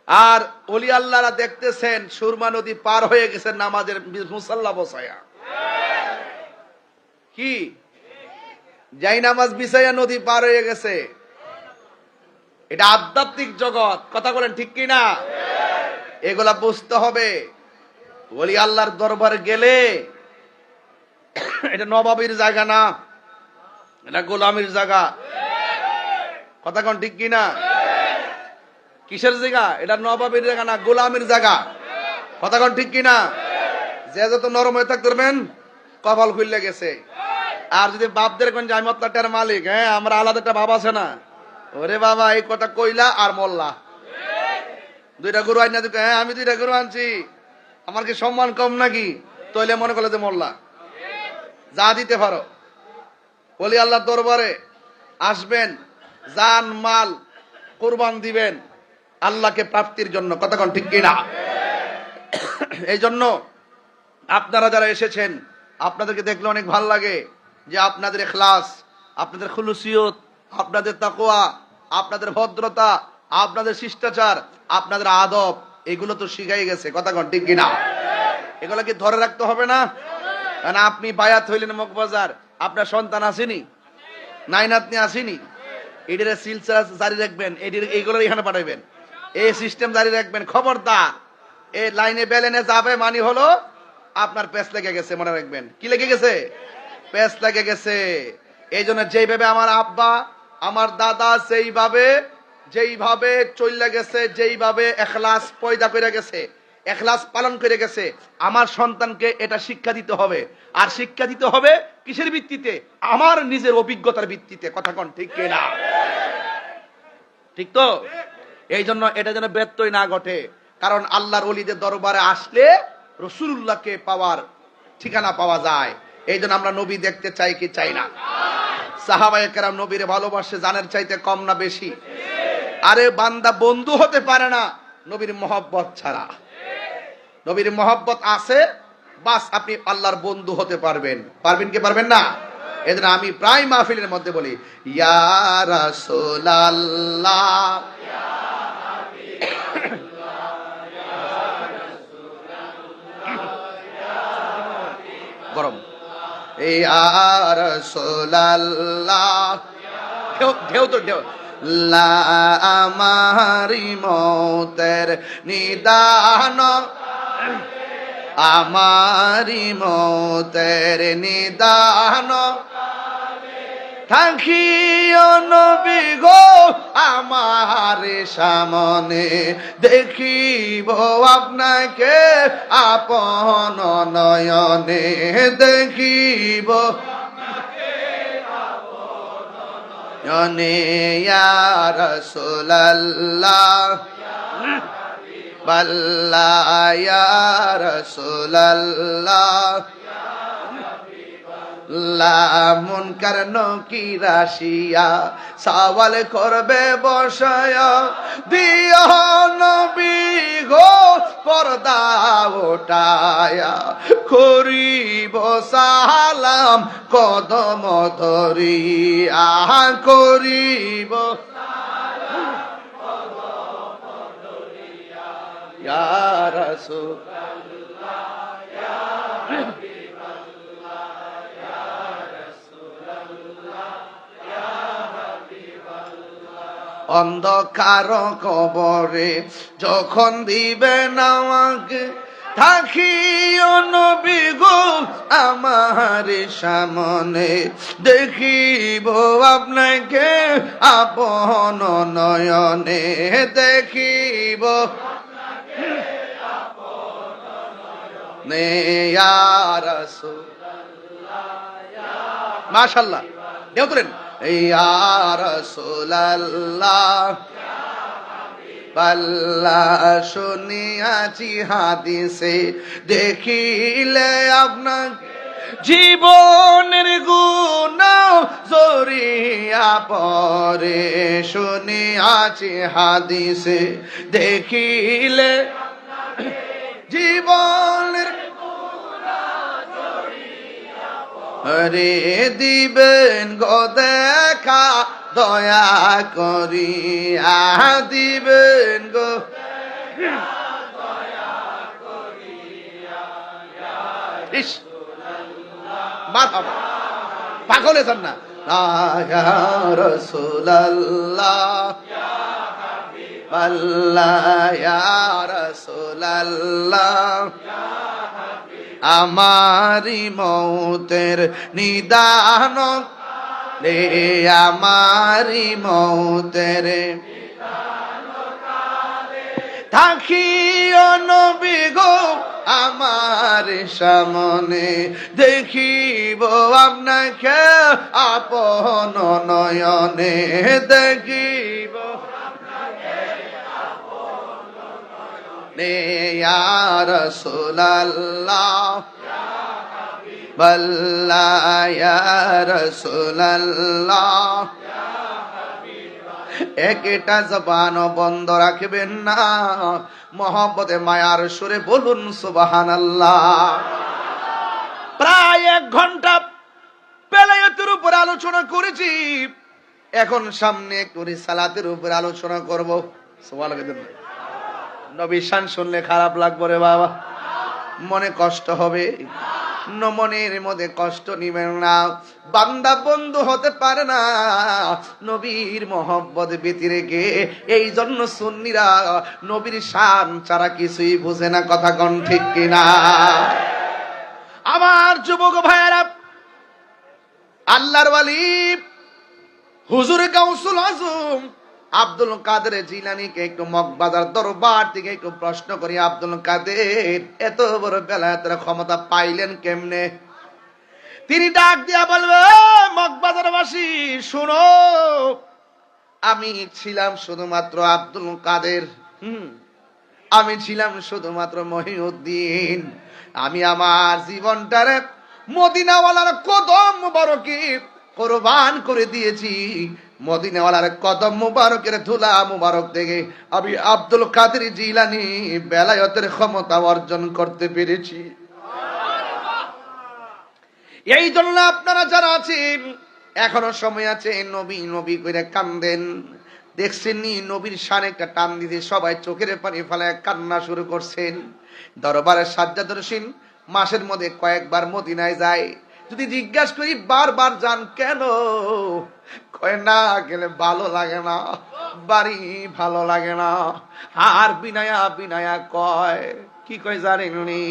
আর ওলি আল্লাহরা দেখতেছেন সুরমা নদী পার হয়ে গেছে নামাজের মুসাল্লা বসায়া। কি যাই নামাজ বিছাইয়া নদী পার হয়ে গেছে। এটা আধ্যাত্মিক জগৎ, কথা বলেন ঠিক কি না? এগুলা বুঝতে হবে। ওলি আল্লাহর দরবারে গেলে এটা নবাবির জায়গা না, এটা গোলামির জায়গা। কথা কোন ঠিক কি না? কিসের জায়গা? এটা নবাবির জায়গা না, গোলামির জায়গা। কথা কোন ঠিক কি না? যে যত নরম হয়ে থাকতে পারবেন কপাল খুললে গেছে। আর যদি বাপদের কোন যে আমি আপনার মালিক, হ্যাঁ আমরা আলাদা একটা ভাব আছে না, ওরে বাবা এই কথা কইলা আর মল্লা। দুইটা গরু আইনা দিতে, হ্যাঁ আমি দুইটা গরু আনছি, আমার কি সম্মান কম নাকি? তইলে মনে করলে যে মোল্লা, যা দিতে পারো। বলি আল্লাহর দরবারে আসবেন, জান মাল কুরবান দিবেন আল্লাহকে প্রাপ্তির জন্য। কতক্ষণ ঠিক কিনা? এই জন্য আপনারা যারা এসেছেন আপনাদেরকে দেখলে অনেক ভালো লাগে যে আপনাদের ইখলাস, আপনাদের খুলুসিয়ত, আপনাদের তাকওয়া, আপনাদের ভদ্রতা, আপনাদের শিষ্টাচার, আপনাদের আদব, এগুলো তো শিখাই গেছে। কতক্ষণ ঠিক কিনা? এগুলো কি ধরে রাখতে হবে না? কারণ আপনি বায়াত হইলেন মগবাজার, আপনার সন্তান আসেনি, নাই নাতনি আসেনি, এটির সিলসিলা জারি রাখবেন, এটির এইগুলো এখানে পাঠাবেন, এই সিস্টেম জারি রাখবেন। খবরদার এই লাইনে বেলেনে যাবে মানে হলো আপনার পেস লেগে গেছে, মনে রাখবেন। কি লেগে গেছে? পেস লেগে গেছে। এই জন্য যেইভাবে আমার আব্বা আমার দাদা যেইভাবে চলে গেছে, যেইভাবে এখলাস পয়দা করে গেছে, এখলাস পালন করে গেছে, আমার সন্তানকে এটা শিক্ষা দিতে হবে। আর শিক্ষা দিতে হবে কিসের ভিত্তিতে? আমার নিজের অভিজ্ঞতার ভিত্তিতে। কথা কোন ঠিক কিনা? ঠিক তো? এই জন্য এটা যেন ব্যত্যয় না ঘটে। কারণ আল্লাহর ওলিদের দরবারে আসলে রাসূলুল্লাহকে পাওয়ার ঠিকানা পাওয়া যায়। এই জন্য আমরা নবী দেখতে চাই কি চাই না? সাহাবায়ে কেরাম নবীরে ভালোবাসে জানের চাইতে কম না বেশি? আরে বান্দা বন্ধু হতে পারে না নবীর মহব্বত ছাড়া। নবীর মহব্বত আছে, বাস আপনি আল্লাহর বন্ধু হতে পারবেন। পারবেন কি পারবেন না? এজন্য আমি প্রায় মাহফিলের মধ্যে বলি ইয়া রাসূলুল্লাহ, গরম, ইয়া রাসূলুল্লাহ, ঢেউ তো ঢেউ, লা আমারি মৌতের নিদান, আমারি মৌতের নিদান, থাকিও নবী গো আমার সামনে, দেখিব আপনাকে আপন নয়নে, দেখিব ইয়া রাসূলুল্লাহ, বাল্লা ইয়া রাসূলুল্লাহ, মুনকার নকির আসিয়া সওয়াল করবে বসায়া, দিও নবী গো পর্দা ওঠায়া, করিব সালাম কদম ধরিয়া, করিব ইয়া রাসূল, অন্ধকার কবরে যখন দিবেন আমাকে, থাকিও নবী গো আমার সামনে, দেখিব আপনাকে আপন নয়নে, দেখিব ইয়া রাসূলুল্লাহ। মাশাআল্লাহ, দেও তোলেন ইয়া রাসূলুল্লাহ, পাল্লা শুনিয়াছি হাদিসে, দেখিলে আপনাকে জীবনের গুনাহ জড়িয়া পড়ে, শুনিয়াছি হাদিসে, দেখিলে জীবনের হরে দিবেন গো দেখা, দয়া করিয়া দিবেন গো ইস মারহাবা পাগল হয়েছেন না ইয়া রাসূলুল্লাহ আল্লাহ ইয়া রাসূলুল্লাহ আমারি মৌতের নিদান রে আমারি মৌতের থাকিও নবী গো আমার সামনে দেখিব আপনাকে আপন নয়নে দেখিব ইয়া রাসূলুল্লাহ আল্লাহ ইয়া রাসূলুল্লাহ একটা জবান বন্ধ রাখবেন না মহব্বতে মায়ার সুরে বলুন সুবহানাল্লাহ। প্রায় 1 ঘন্টা বেলায়েতের উপর আলোচনা করেছি, এখন সামনে একটু রিসালাতের উপর আলোচনা করব। সুবহানাল্লাহ। নবীর শান শুনলে খারাপ লাগবে রে বাবা, মনে কষ্ট হবে, মনের মধ্যে কষ্ট নিবেন না। বান্দা বন্ধু হতে পারে না নবীর মহব্বত ব্যতি রেখে। এই জন্য সুন্নিরা নবীর শান ছাড়া কিছুই বুঝে না, কথা কোন ঠিক কিনা? আমার যুবক ভাইয়েরা, আল্লাহর ওয়ালি হুজুর গাউসুল আজম আব্দুল কাদের জিলানীকে একটু মগবাজার দরবার থেকে একটু প্রশ্ন করি, আব্দুল কাদের এত বড় বেলায়েতের ক্ষমতা পাইলেন কেমনে? তিনি ডাক দিয়া বলবে, মগবাজারবাসী শুনো, আমি ছিলাম শুধুমাত্র আব্দুল কাদের, আমি ছিলাম শুধুমাত্র মহিউদ্দিন। আমি আমার জীবনটারে মদিনাওয়ালার কদম মুবারকে কোরবান করে দিয়েছি। মদিনাওয়ালার কদম মুবারকের ধুলা মুবারক থেকে আমি আব্দুল কাদের জিলানী বেলায়েতের ক্ষমতা অর্জন করতে পেরেছি। এই জন্য আপনারা যারা আছেন এখনো সময় আছে, নবী নবী করে কান্দেন। দেখছেন নি নবীর শানে একটা টান দিতে সবাই চোখের পানি ফেলায় কান্না শুরু করছেন। দরবারের সাজ্জাদুরশিন মাসের মধ্যে কয়েকবার মদিনায় যায়। যদি জিজ্ঞাসা করি বারবার যান কেন, কয় না গেলে ভালো লাগে না, বাড়ি ভালো লাগে না। আর বিনায়া বিনায়া কয়, কি কয় জানেননি?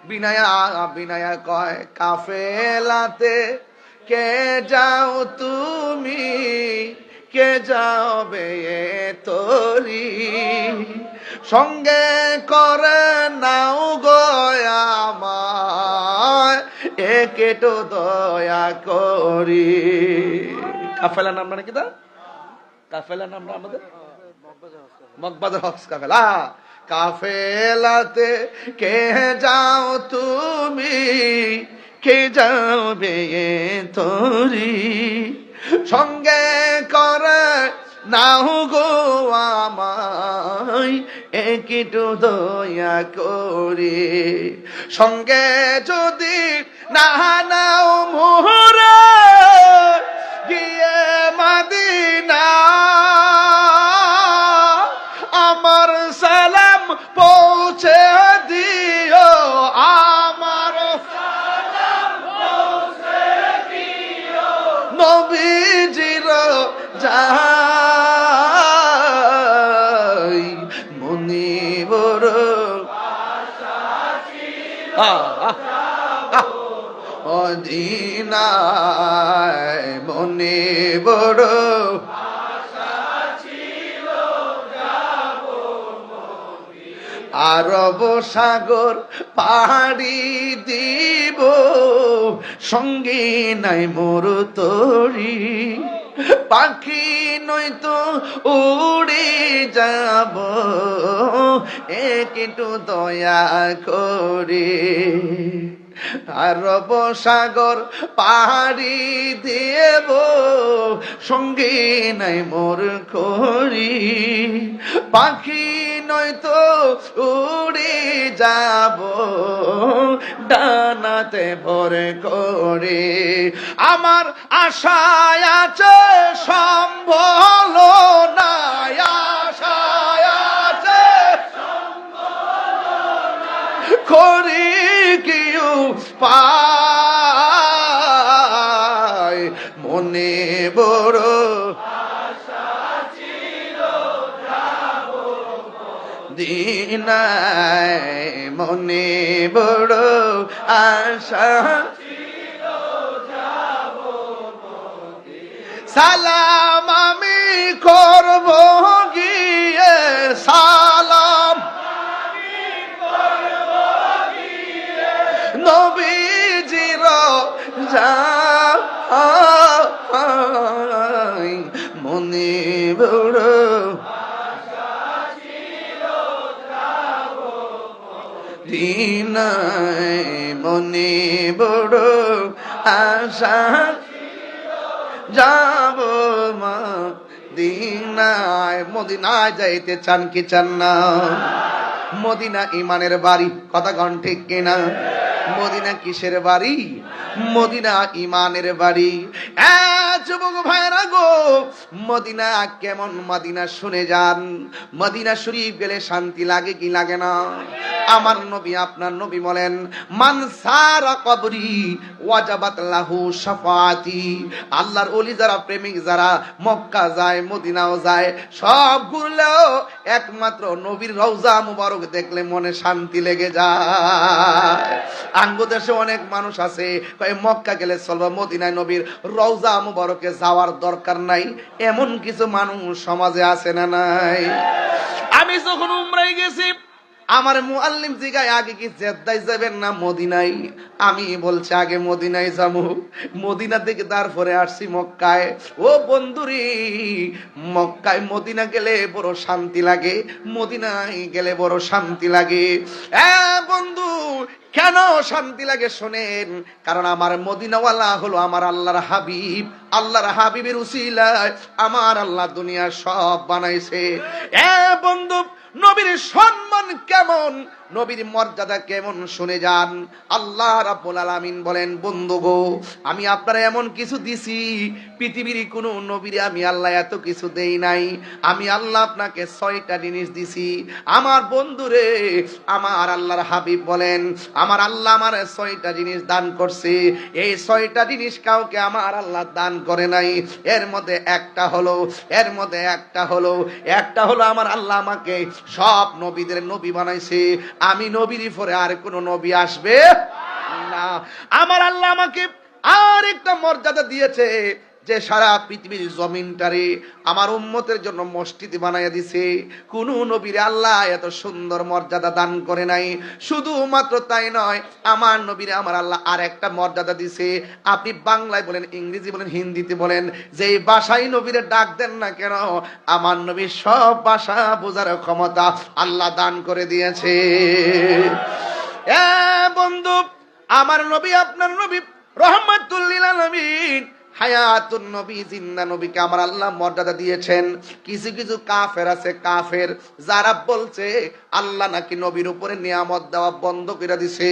বিনায়া বিনায়া কয়, কাফেলাতে কে যাও তুমি, কে যাবে তোরি, সঙ্গে করে নাও গো আমায় একেটো দয়া করি। কাফেলা নাম মানে কি? তা কাফেলা নাম আমাদের মগবাজার হজ কাফেলা। কাফেলাতে কে যাও তুমি, কে যাবে তোরি, সঙ্গে করে নাও গো আমায় একটু দয়া করে, সঙ্গে যদি না নাও মোহরে গিয়ে মাদিনা, আমার সালাম পৌঁছে দিও, আমার সালাম পৌঁছে দিও নবীজির যাই মুনিবর মদিনায় মুনিবর আরব সাগর পাড়ি দিব, সঙ্গে নাই মোর তরি, পাখি নয়তো উড়ে যাব একটু দয়া করে। আরব সাগর পাড়ি দেব, সঙ্গে নাই মোর করি, পাখি নয়তো উড়ে যাব ডানাতে ভরে করে। আমার আশায় আছে সম্বল না, আশায় আছে করি কেউ পায় মনে বড় দিনায় মনে বড় আশা সালাম আমি করব গিয়ে সালাম নবীজির যাই মনে বড় দিনায় মনে বড় আশা যাব মদিনায় মদিনায় যাইতে চান কি চান না মদিনা ইমানের বাড়ি কথা কন ঠিক কিনা মদিনা কিসের বাড়ি মদিনা ইমানের বাড়ি যুবক ভাইরা গো মদিনা কেমন মদিনা শুনে যান মদিনা শরীফ গেলে শান্তি লাগে কি লাগে না আমার নবী আপনার নবী বলেন মান সারা কবরি ওয়াজাবাত লাহু শাফাআতি আল্লাহর ওলি যারা প্রেমিক যারা মক্কা যায় মদিনাও যায় সব ঘুরলেও একমাত্র নবীর রওজা মুবারক দেখলে মনে শান্তি লেগে যায় আঙ্গ দেশে অনেক মানুষ আছে কয় মক্কা গেলে চলবে মদিনায় নবীর রওজা মুবারকে যাওয়ার দরকার নাই এমন কিছু মানুষ সমাজে আছে না নাই আমি যখন উমরায় গেছি আমার মুআল্লিম জিগায় আগে কি জেদ্দায় যাবেন না মদিনায় আমি বলছি আগে মদিনায় যাবো মদিনা থেকে তারপরে আসছি মক্কায় ও বন্ধুরি মক্কায় মদিনা গেলে বড় শান্তি লাগে মদিনায় গেলে বড় শান্তি লাগে বন্ধু কেন শান্তি লাগে শোনেন কারণ আমার মদিনাওয়ালা হলো আমার আল্লাহর হাবিব আল্লাহর হাবিবের উসিলায় আমার আল্লাহ দুনিয়া সব বানাইছে বন্ধু নবীর সম্মান কেমন নবীর মর্যাদা কেমন শুনে যান আল্লাহ রাব্বুল আলামিন বলেন বন্ধু গো আমি আপনারা এমন কিছু দিছি পৃথিবীর কোন নবীরে আমি আল্লাহ এত কিছু দেই নাই আমি আল্লাহ আপনাকে 6টা জিনিস দিছি আমার বন্ধুরে আমার আল্লাহর হাবিব বলেন আমার আল্লাহ আমার 6টা জিনিস দান করছে এই 6টা জিনিস কাউকে আমার আল্লাহ দান করে নাই এর মধ্যে একটা হলো আমার আল্লাহ আমাকে সব নবীদের নবী বানাইছে আমি নবীর পরে আর কোন নবী আসবে না আমার আল্লাহ আমাকে আর একটা মর্যাদা দিয়েছে যে সারা পৃথিবীর জমিনটারে আমার উম্মতের জন্য মসজিদ বানাইয়া দিছে কোন নবীর আল্লাহ এত সুন্দর মর্যাদা দান করে নাই শুধুমাত্র তাই নয় আমার নবীরে আমার আল্লাহ আর একটা মর্যাদা দিছে আপনি বাংলায় বলেন ইংরেজি বলেন হিন্দিতে বলেন যেই ভাষায় নবীরে ডাক দেন না কেন আমার নবীর সব ভাষা বোঝার ক্ষমতা আল্লাহ দান করে দিয়েছে বন্ধু আমার নবী আপনার নবী রহমাতুল লিল আলামিন হায়াতুন নবী জিন্দা নবীকে আমার আল্লাহ মর্যাদা দিয়েছেন কিছু কিছু কাফের আছে কাফের যারা বলছে আল্লাহ নাকি নবীর উপরে নিয়ামত দেওয়া বন্ধ করে দিছে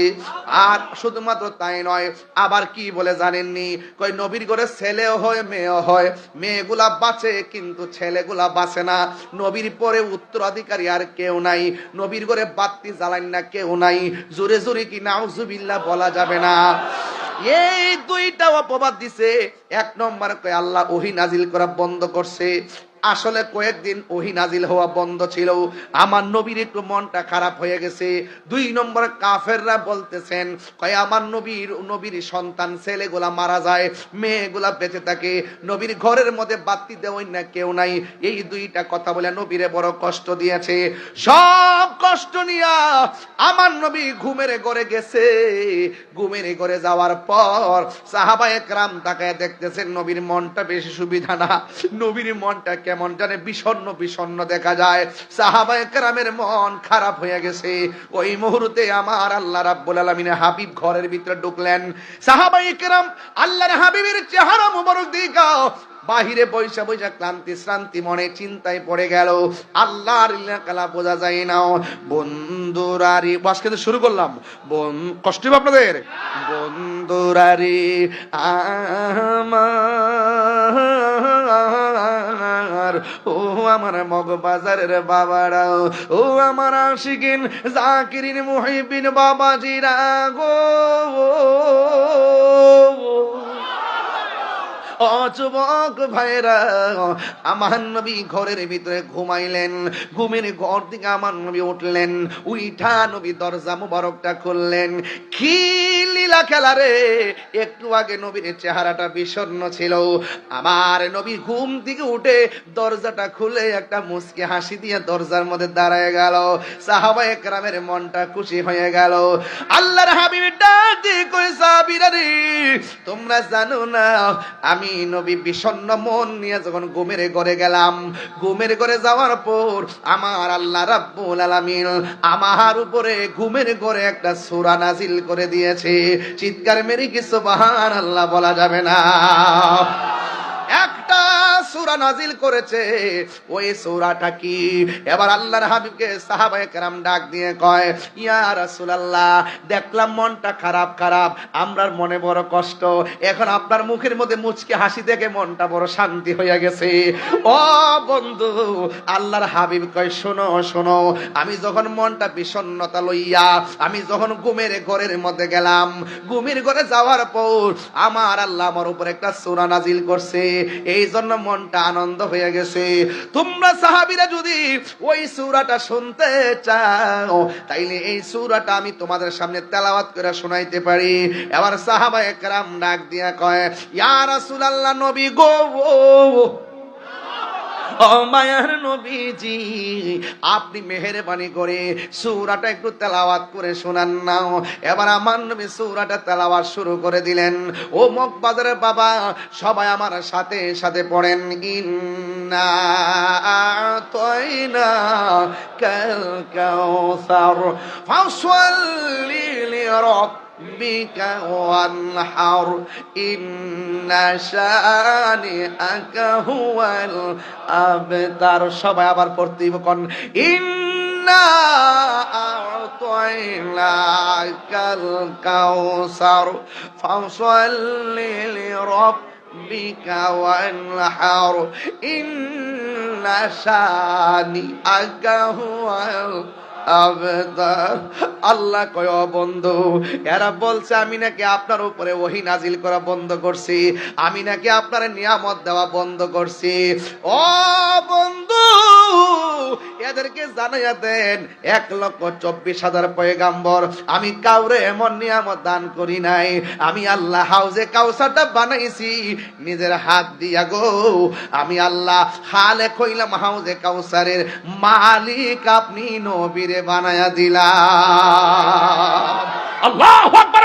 আর শুধুমাত্র তাই নয় আবার কি বলে জানেননি কই নবীর ঘরে ছেলেও হয় মেয়েও হয় মেয়েগুলা বাঁচে কিন্তু ছেলেগুলা বাঁচে না নবীর পরে উত্তরাধিকারী আর কেউ নাই নবীর ঘরে বাতি জ্বালান না কেউ নাই জোরে জোরে কি নাউজুবিল্লাহ বলা যাবে না এই দুইটা অপবাদ দিছে এক নম্বর কয় আল্লাহ ওহী নাজিল করা বন্ধ করছে আসলে কয়েকদিন ওহী নাজিল হওয়া বন্ধ ছিল আমার নবীর একটু মনটা খারাপ হয়ে গেছে দুই নম্বর কাফেররা বলতেছেন কয় আমার নবীর সন্তান ছেলেগুলা মারা যায় মেয়েগুলা বেঁচে থাকে নবীর ঘরের মধ্যে বাতি দেওয়াই না কেউ নাই এই দুইটা কথা বলে নবীরে বড় কষ্ট দিয়েছে সব কষ্ট নিয়া আমার নবী ঘুমের ঘরে গেছে ঘুমের ঘরে যাওয়ার পর সাহাবায়ে কেরাম তাকায় দেখতেছেন নবীর মনটা বেশি সুবিধা না নবীর মনটা কেমন জানে বিষণ্ণ বিষণ্ণ দেখা যায় সাহাবায়ে কেরামের মন খারাপ হয়ে গেছে ওই মুহূর্তে আমার আল্লাহ রাব্বুল আলামিনের হাবিব ঘরের ভিতরে ঢুকলেন সাহাবায়ে কেরাম আল্লাহর হাবিবের চেহারা মুবারক দেখা বাহিরে বৈশা বৈশা ক্লান্তি শ্রান্তি মনে চিন্তায় পড়ে গেল, আল্লাহর লীলা বোঝা যায় না। বন্ধুরারি বাস কিন্তু শুরু করলাম, কষ্ট হবে আপনাদের। বন্ধুরারি আমার, ও আমার মগবাজারের বাবারা, ও আমার আশিকিন জাকিরিন মুহিবিন বাবাজিরা গো, ও যুবক ভাইরা, আমার নবী ঘরের ভিতরে ঘুমাইলেন। ঘুমের ঘর থেকে আমার নবী উঠলেন, উইঠা নবী দরজা মুবারকটা খুললেন। কি লীলা খেলা রে! একটু আগে নবীর চেহারাটা বিষণ্ণ ছিল, আমার নবী ঘুম থেকে উঠে দরজাটা খুলে একটা মুচকি হাসি দিয়ে দরজার মধ্যে দাঁড়ায় গেল। সাহাবায়ে কেরামের মনটা খুশি হয়ে গেল। আল্লাহর হাবিব ডাক দিয়ে কই, সাহাবীরা রে, তোমরা জানো না আমি নবী বিষণ্ণ মন নিয়ে যখন ঘুমের ঘরে গেলাম, ঘুমের ঘরে যাওয়ার পর আমার আল্লাহ রাব্বুল আলামিন আমার উপরে ঘুমের ঘরে একটা সূরা নাজিল করে দিয়েছে। চিৎকার মেরে কি সুবহানাল্লাহ বলা যাবে না? একটা সূরা নাজিল করেছে। ওই সূরাটা কি? এবার আল্লাহর হাবিবকে সাহাবায়ে কেরাম ডাক দিয়ে কয়, ইয়া রাসূলুল্লাহ, দেখলাম মনটা খারাপ খারাপ, আমরার মনে বড় কষ্ট, এখন আপনার মুখের মধ্যে মুচকি হাসি দেখে মনটা বড় শান্তি হয়ে গেছে। ও বন্ধু, আল্লাহর হাবিব কয়, শোনো শোনো, আমি যখন মনটা বিষণ্ণতা লইয়া আমি যখন ঘুমের ঘরের মধ্যে গেলাম, ঘুমের ঘরে যাওয়ার পর আমার আল্লাহ আমার উপর একটা সূরা নাজিল করছে, এই জন্য মনটা আনন্দ হয়ে গেছে। তোমরা সাহাবীরা যদি ওই সূরাটা শুনতে চাও, তাইলে এই সূরাটা আমি তোমাদের সামনে তেলাওয়াত করে শোনাইতে পারি। এবার সাহাবায়ে কেরাম ডাক দিয়া কয়, ইয়া রাসূলুল্লাহ, নবী গো, ও মায়ার নবীজি, আপনি মেহেরবানি করে সূরাটা একটু তেলাওয়াত করে শোনান না। এবার আমার নবী সূরাটা তেলাওয়াত শুরু করে দিলেন। ও মগবাজারের বাবা, সবাই আমার সাথে সাথে পড়েন, ইন্না আতাইনা কাল কাউসার ফাসল্লি লিরাব্বিকা ওয়ানহার ইন্না শানিআকা হুয়াল আবতার। সবাই আবার পড়তে কোন, ইন্না আতাইনাকাল কাউসার ফাসল্লি লিরাব্বিকা ওয়ানহার ইন্না শানিআকা হুয়াল আবতার। আল্লাহ কয়, বন্ধু, এরা বলছে আমি নাকি আপনার উপরে ওহী নাজিল করা বন্ধ করছি, আমি নাকি আপনার নিয়ামত দেওয়া বন্ধ করছি। ও বন্ধু, এদেরকে জানাইয়া দেন, 1,24,000 পয়গাম্বর, আমি কাউরে এমন নিয়ামত দান করি নাই। আমি আল্লাহ হাউজে কাউসারটা বানাইছি নিজের হাত দিয়া গো। আমি আল্লাহ খালেক হইলাম হাউজে কাউসারের মালিক, আপনি নবীর বানায়া দিলাম। আল্লাহু আকবার।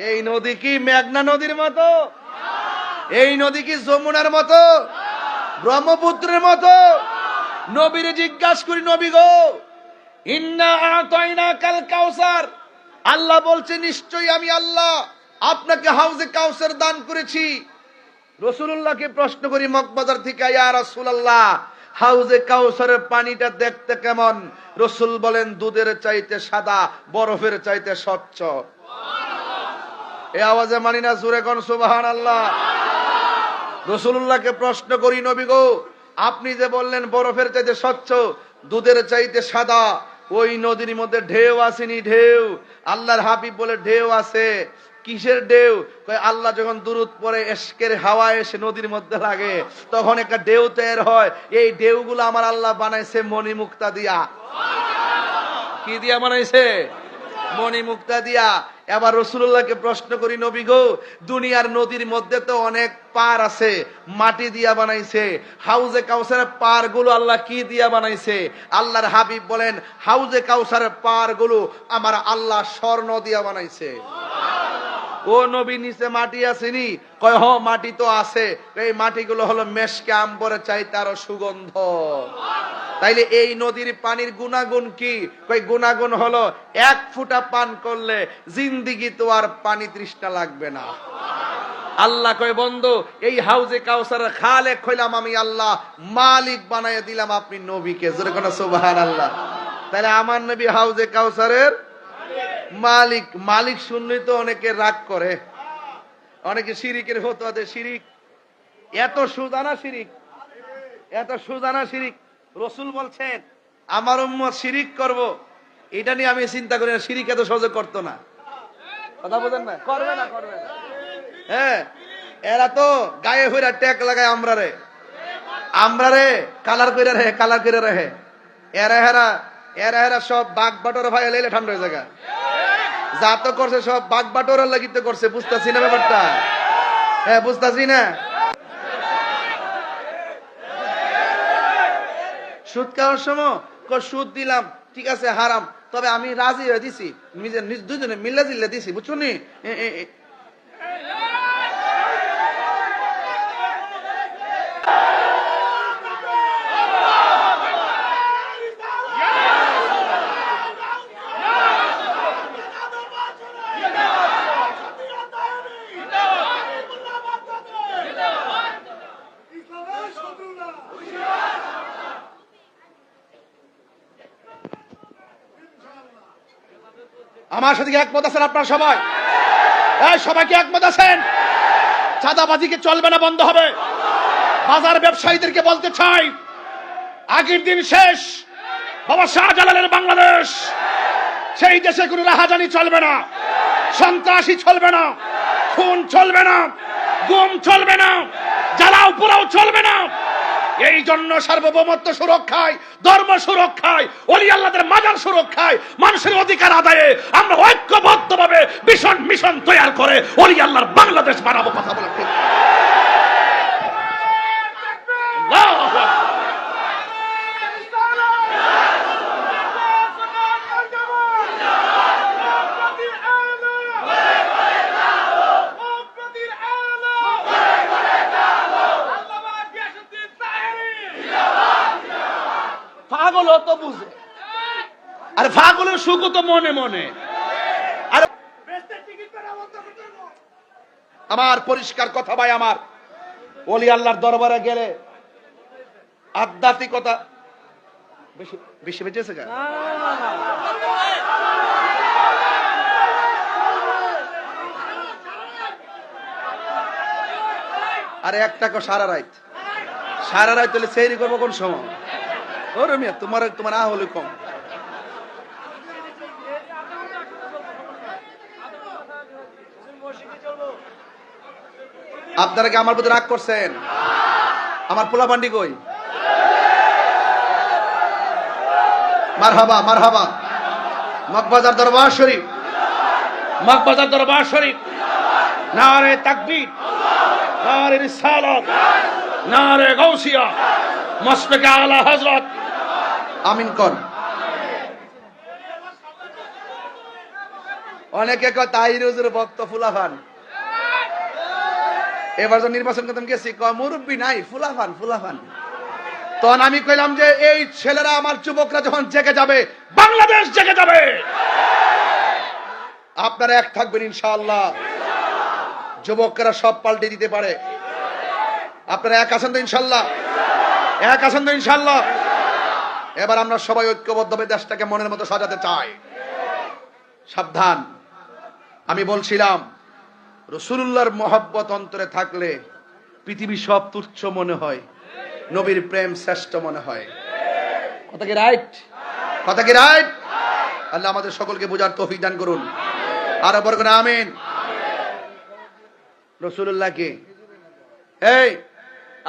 এই নদী কি মেঘনা নদীর মতো? এই নদী কি যমুনার মতো, ব্রহ্মপুত্রের মতো? নবীরে জিজ্ঞাসা করি, নবী গো, ইন্না আতাইনাকাল কাউসার, আল্লাহ বলছে নিশ্চয়ই আমি আল্লাহ আপনাকে হাউজে কাউসার দান করেছি। রাসূলুল্লাহকে প্রশ্ন করি মগবাজার থেকে, ইয়া রাসূলুল্লাহ, হাউজে কাউসারের পানিটা দেখতে কেমন? রাসূল বলেন, দুধের চাইতে সাদা, বরফের চাইতে স্বচ্ছ। এই আওয়াজে মানি না, জোরে কোন সুবহানাল্লাহ। রাসূলুল্লাহকে প্রশ্ন করি, নবী গো, আপনি যে বললেন বরফের চাইতে স্বচ্ছ, দুধের চাইতে সাদা, ওই নদীর মধ্যে ঢেউ আসেনি? ঢেউ? আল্লাহর হাবিব বলে, ঢেউ আছে। কিসের ঢেউ? আল্লাহ যখন দুরূদ পড়ে ইশকের হাওয়া এসে নদীর মধ্যে লাগে, তখন একটা ঢেউ তৈরি হয়। এই ঢেউগুলো আমার আল্লাহ বানাইছে মণিমুক্তা দিয়া। কি দিয়া বানাইছে? মণিমুক্তা দিয়া। এবার রাসূলুল্লাহকে প্রশ্ন করি, নবী গো, দুনিয়ার নদীর মধ্যে তো অনেক পার আছে, মাটি দিয়া বানাইছে, হাউজে কাউসারের পার গুলো আল্লাহ কি দিয়া বানাইছে? আল্লাহর হাবিব বলেন, হাউজে কাউসারের পার গুলো আমার আল্লাহ স্বর্ণ দিয়া বানাইছে। ও নবী, নিচে মাটি আসেনি? কয়, হ, মাটি তো আছে। এই মাটিগুলো হলো মেশকে আম্বরের চাইতে আরো সুগন্ধ। তাইলে এই নদীর পানির গুণাগুণ কি? কই গুণাগুণ হলো এক ফুটা পান করলে জিন্দিগি তো আর পানি তৃষ্ণা লাগবে না। আল্লাহ কয় বন্ধু এই হাউজে কাউসারের খালেক হইলাম আমি আল্লাহ, মালিক বানাইয়া দিলাম আপনি নবীকে। জোরে কোন সুবহানাল্লাহ। তাহলে আমার নবী হাউজে কাউসারের মালিক। মালিক শুনলেই তো অনেকে রাগ করে, অনেকে শিরিকের ফতোয়া দেয়। শিরিক এত সুজানা শিরিক, এত সুজানা শিরিক। রাসূল বলছেন আমার উম্মত শিরিক করব, এটা নিয়ে আমি চিন্তা করি না। শিরিক এত সহজে করতো না, কথা বলেন না, করবে না, করবে না। হ্যাঁ, এরা তো গায়ে হইরা ট্যাগ লাগায় আমরা রে কালার কইরা রে, কালার কইরা রে। এরা হেরা সব বাঘ বাটোর ভাই লাইলে ঠান্ডা হয়ে জায়গা যা তো করছে সব বাঘ বাটোর লাগিতে করছে। বুঝতাছি না ব্যাপারটা, হ্যাঁ বুঝতাছি না। সুদ খাওয়ার সময় সুদ দিলাম, ঠিক আছে হারাম, তবে আমি রাজি হয়ে দিছি, নিজের দুজনে মিল্লা জিল্লা দিছি, বুঝছো নি? আমার সাথে কি একমত আছেন আপনারা সবাই? সবাই কি একমত আছেন? চাঁদাবাজিকে চলবে না, বন্ধ হবে। বাজার ব্যবসায়ীদেরকে বলতে চাই আগের দিন শেষ। বাবা শাহজালালের বাংলাদেশ, সেই দেশে কোনো রাহাজানি চলবে না, সন্ত্রাসী চলবে না, খুন চলবে না, গুম চলবে না, জ্বালাও পোড়াও চলবে না। এই জন্য সার্বভৌমত্ব সুরক্ষায়, ধর্ম সুরক্ষায়, ওলি আল্লাহদের মাজার সুরক্ষায়, মানুষের অধিকার আদায়ে আমরা ঐক্যবদ্ধভাবে ভীষণ মিশন তৈরি করে ওলি আল্লাহর বাংলাদেশ বানাবো। কথা বলে ঠিক। পাগল তো বুঝে, আর পাগলের সুখ তো মনে মনে। আর আমার পরিষ্কার কথা ভাই, আমার ওলি আল্লাহর দরবারে গেলে আধ্যাত্মিকতা বেশি বেশি বেঁচেছে গা। আরে একটা সারা রাত হলে সেহরি করবো কোন সময়? ওরে মিয়া তোমার হলে কম। আপনারা কি আমার প্রতি রাগ করছেন? আমার পোলা পান্ডি কই? মারহাবা মারহাবা। মগবাজার দরবার শরীফ, মগবাজার দরবার শরীফ, নারে তাকবীর, নারে রিসালাত, নারে গাউসিয়া, মসনদে আলা হযরত। আমিন কোন। অনেকে কয় তাহির হুজুর ভক্ত ফুলাফান। এবার যে নির্বাচন করতাম গেছি, কয় মুরব্বী নাই, ফুলাফান। তখন আমি কইলাম যে এই ছেলেরা, আমার যুবকরা যখন জেগে যাবে, বাংলাদেশ জেগে যাবে। আপনারা এক থাকবেন ইনশাআল্লাহ। যুবকরা সব পাল্টে দিতে পারে। আপনারা এক আছেন তো ইনশাআল্লাহ? এক আছেন তো ইনশাআল্লাহ? এবার আমরা সবাই ঐক্যবদ্ধভাবে দেশটাকে মনের মতো সাজাতে চাই। সাবধান, আমি বলছিলাম রাসূলুল্লাহর মহব্বত অন্তরে থাকলে পৃথিবী সব তুচ্ছ মনে হয়, নবীর প্রেম শ্রেষ্ঠ মনে হয়। কথা কি রাইট? কথা কি রাইট? আল্লাহ আমাদের সকলকে বোঝার তৌফিক দান করুন। আরো বড় করে আমিন। রাসূলুল্লাহ কে? এই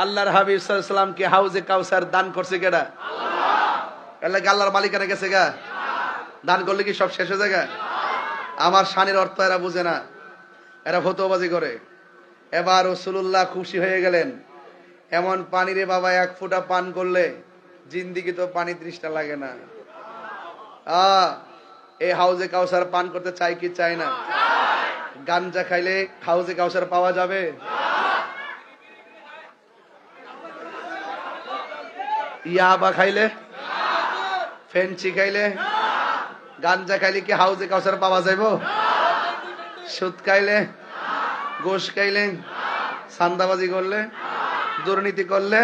আল্লাহর হাবিব সাল্লাল্লাহু আলাইহি সাল্লাম কে হাউজে কাউসার দান করছে কেডা? আল্লাহ। আল্লাহর মালিকানা গেছে গা। দান করলে কি সব শেষ হয়ে যায় গা? আমার শানের অর্থ এরা বুঝে না, এরা ফতোয়াবাজি করে। এবার রাসূলুল্লাহ খুশি হয়ে গেলেন, এমন পানি রে বাবা, এক ফোঁটা পান করলে জিন্দিগি তো পানি তৃষ্ণা লাগে না। এই হাউজে কাউসার পান করতে চাই কি চাই না? গাঞ্জা খাইলে হাউজে কাউসার পাওয়া যাবে? ইয়াবা খাইলে ফেন্সি খাইলে, গাঞ্জা খাইলে কি হাউজে কাউসার পাওয়া যাইব? সুদ খাইলে, ঘুষ খাইলে, চাঁদাবাজি করলে, দুর্নীতি করলে,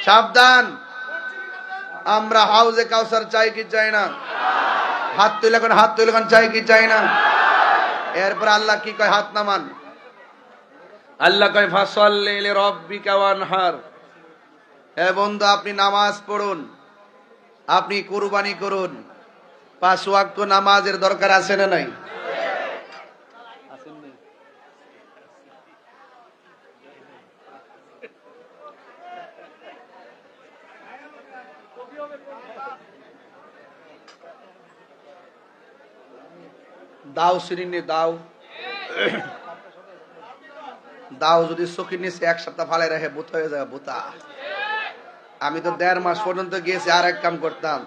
সাবধান। আমরা হাউজে কাউসার চাই কি চাই না? হাত তুলে কোন, হাত তুলে কোন, চাই কি চাই না? এরপর আল্লাহ কি কয়? হাত নামান। আল্লাহ কয় ফাসাল্লি লিরাব্বিকা ওয়ানহার। হে বন্ধু, আপনি নামাজ পড়ুন, আপনি কুরবানি করুন। 5 ওয়াক্ত নামাজের দরকার আছে না নাই? দাও সিরিনে দাও, দাও যদি চোখের নিচে 1 সপ্তাহ ফালাই রাখে ভূত হয়ে যায় ভূতা। আমি তো 1.5 মাস পর্যন্ত গিয়েছি আর এক কাম করতাম,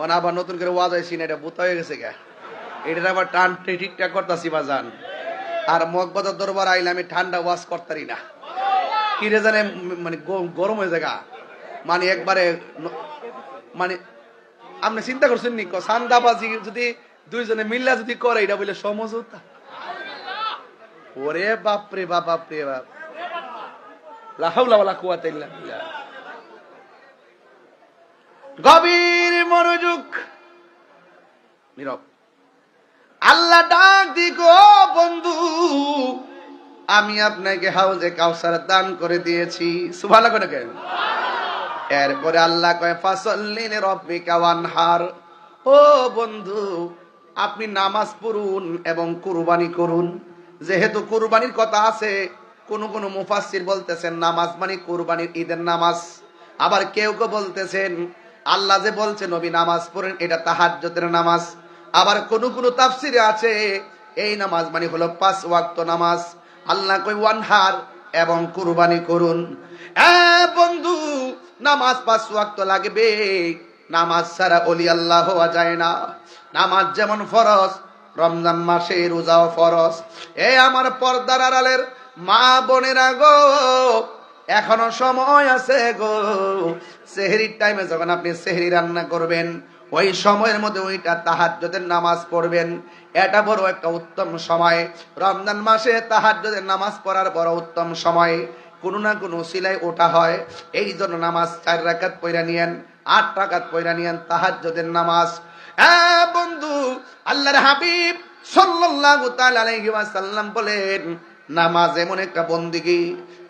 ওনা আবার নতুন করে ওয়াজ আইছি না, এটা ভূত হয়ে গেছে গা। এটা আবার টান ঠিকঠাক করতাছি বাজান। আর মগবাজার দরবার আইলে আমি ঠান্ডা ওয়াজ করতারি না, কি রে জানে, মানে গরম হয়ে যায় গা। মানে একবারে মানে আপনি চিন্তা করছেন নি, সান্দাবাজি যদি দুইজনে মিল্লা যদি করে, এটা বলে সমঝোতা। ওরে বাপরে বাপ, বাপরে বাপ, লা হাওলা ওয়ালা কুওয়াতা ইল্লা বিল্লাহ। গভীর মনোযোগ, নীরব। আল্লাহ ডাক দিগো, বন্ধু আমি আপনাকে হাউজে কাউসার দান করে দিয়েছি। সুবহানাল্লাহ কোন কেন? এরপরে আল্লাহ কয় ফাসাল্লি লিরাব্বিকা ওয়ানহার। ও বন্ধু, আপনি নামাজ পড়ুন এবং কুরবানি করুন। যেহেতু কুরবানির কথা আছে, কোন কোন মুফাসসির বলতেছেন নামাজ মানে কুরবানির ঈদের নামাজ। আবার কেউ কেউ বলতেছেন আল্লাহ যে বলছে নবী নামাজ পড়েন, এটা তাহাজ্জুদের নামাজ। আবার কোন কোন তাফসিরে আছে এই নামাজ মানে হলো 5 ওয়াক্ত নামাজ। আল্লাহ কই ওয়ানহার, এবং কুরবানি করুন। বন্ধু, নামাজ 5 ওয়াক্ত লাগবে। নামাজ ছাড়া ওলি আল্লাহ হওয়া যায় না। নামাজ যেমন ফরজ, রমজান মাসে রোজাও ফরজ। আমার পর্দার আড়ালের মা বোনেরা গো, এখনো সময় আছে গো। সেহরির টাইমে যখন আপনি সেহরি রান্না করবেন, ওই সময়ের মধ্যে ওইটা তাহাজ্জুদের নামাজ পড়বেন। এটা বড় একটা উত্তম সময়। রমজান মাসে তাহাজ্জুদের নামাজ পড়ার বড় উত্তম সময়। কোনো না কোনো সিলাই ওঠা হয়, এই জন্য নামাজ 4 রাকাত পড়া নিয়েন, 8 রাকাত পড়া নিয়েন তাহাজ্জুদের নামাজ। বন্ধু, আল্লাহর হাবিব সাল্লাল্লাহু তাআলা আলাইহি ওয়াসাল্লাম বলেন, নামাজ এমন একটা বন্দেগী,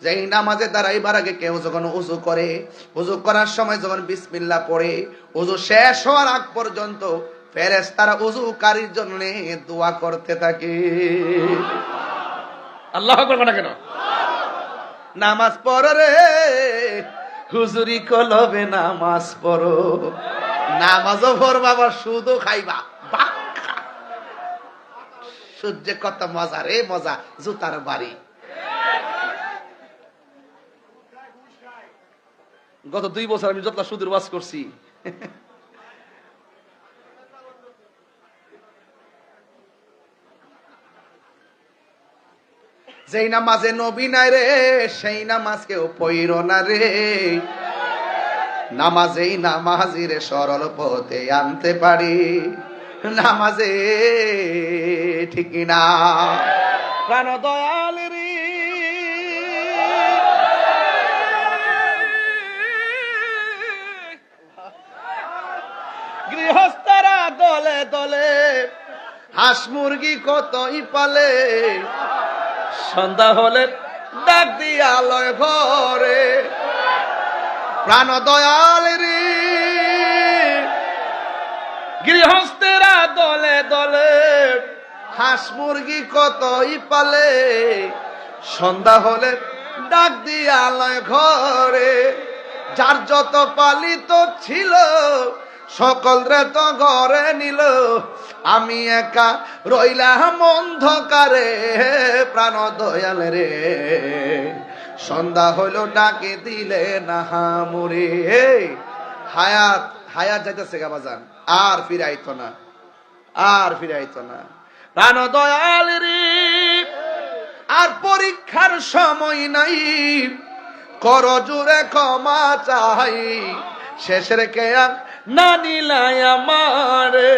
যেই নামাজে দাঁড়াইবার আগে কেউ যখন ওযু করে, ওযু করার সময় যখন বিসমিল্লাহ পড়ে, ওযু শেষ হওয়ার আগ পর্যন্ত ফেরেশতারা ওযুকারীর জন্য দোয়া করতে থাকে। আল্লাহু আকবার বলা কেন? নামাজ পড়ো রে হুজুরি কলবে, নামাজ পড়ো। নামাজও পড়বা, আবার সুদও খাইবা। সূর্যে কত মজা রে মজা, জুতার বাড়ি। গত 2 বছর আমি যতটা সুদের ওয়াজ করছি, যেই নামাজে নবী নাই রে, সেই নামাজ কেউ পড়ো না রে। নামাজেই নামাজিরে সরল পথে আনতে পারি, নামাজে ঠিক না। প্রাণ দয়াল রে, গৃহস্থরা দলে দলে হাঁস মুরগি কতই পালে, সন্ধ্যা হলে ডাক দিয়া লয় ঘরে। প্রাণ দয়াল রে, গৃহস্থেরা দলে দলে হাঁস মুরগি কতই পালে, সন্ধ্যা হলে ডাক দিয়া লয় ঘরে। যার যত পালিত ছিল সকলরে তো ঘরে নিল, আমি একা রইলাম অন্ধকারে। প্রাণ দয়াল রে, সন্ধ্যা হইল ডাকে দিলে না হামুরে। হায়াত হায়াত যাইতেছে গা বাজান, আর ফিরাইতো না, আর ফিরাইতো না। প্রাণ দয়াল রে, আর পরীক্ষার সময় নাই, কর জোরে ক্ষমা চাই। শেষের কেয়াম না নিলাই আমারে,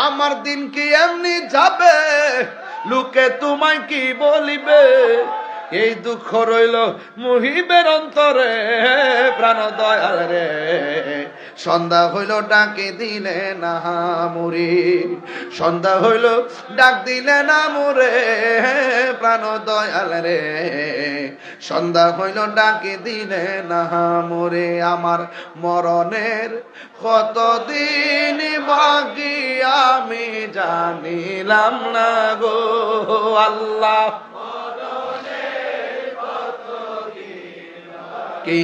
আমার দিন কি এমনি যাবে, লোকে তোমায় কি বলিবে, এই দুঃখ রইল মুহিবের অন্তরে প্রাণ দয়াল রে, সন্ধ্যা হইল ডাকে দিলে না মুরি, সন্ধ্যা হইল ডাক দিলে না মুরে প্রাণ দয়াল রে, সন্ধ্যা হইল ডাকে দিলে না মুরে, আমার মরণের কতদিন বাকি আমি জানিলাম না গো আল্লাহ, কি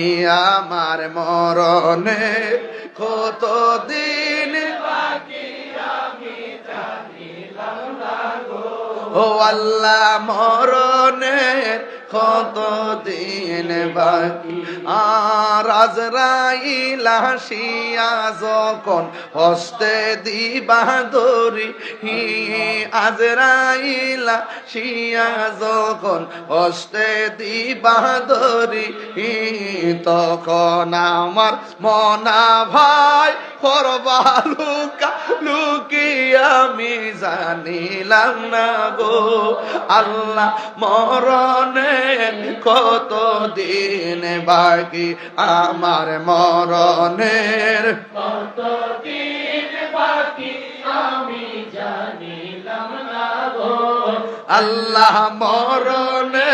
আমার মরণে কতদিন বাকি আমি জানিলাম না গো, ও আল্লাহ মরণের কতদিন বাকি, আর আজরাইল আসিয়া যখন হস্তে দিবা দড়ি, আজরাইল আসিয়া যখন হস্তে দিবা দড়ি, তখন আমার মনা ভাই করবা লুকা লুকি আমি জানিলাম না গো আল্লাহ মরণে কতদিন বাকি আমার মরণের কতদিন বাকি আমি জানিলাম না গো আল্লাহ মরণে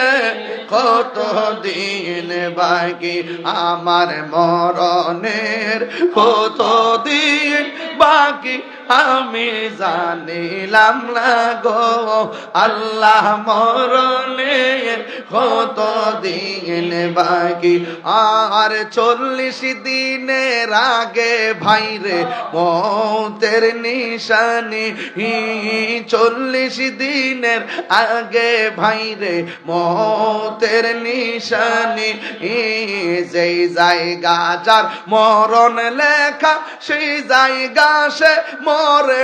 কতদিন বাকি আমার মরণের কতদিন বাকি আমি জানিলাম না গো আল্লাহ মরণের কতদিন বাকি, আর 40 দিনের আগে ভাইরে মৌতের নিশানি, 40 দিনের আগে ভাইরে মৌতের নিশানি, যেই জায়গা যার মরণ লেখা সেই জায়গা সে মরে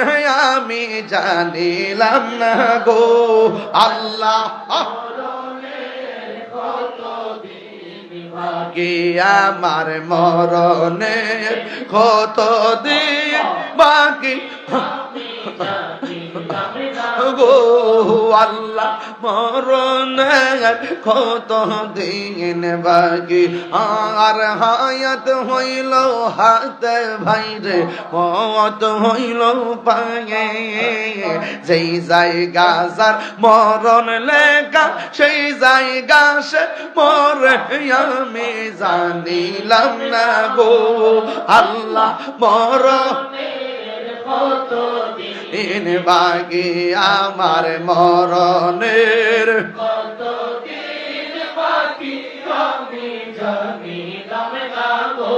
আমি জানিলাম না গো আল্লাহ, বাকি আমার মরণের কতদিন বাকি গো আল্লাহ মরণের কতদিন বাকি, আর হায়াত হইল হাতে ভাইরে মত হইল পায়ে, যেই জায়গা যার মরণ লেখা সেই জায়গা সে মরে আমি জানিলাম না গো আল্লাহ মরণের কতদিন বাকি আমার মরণের কতদিন বাকি আমি জানিলাম না গো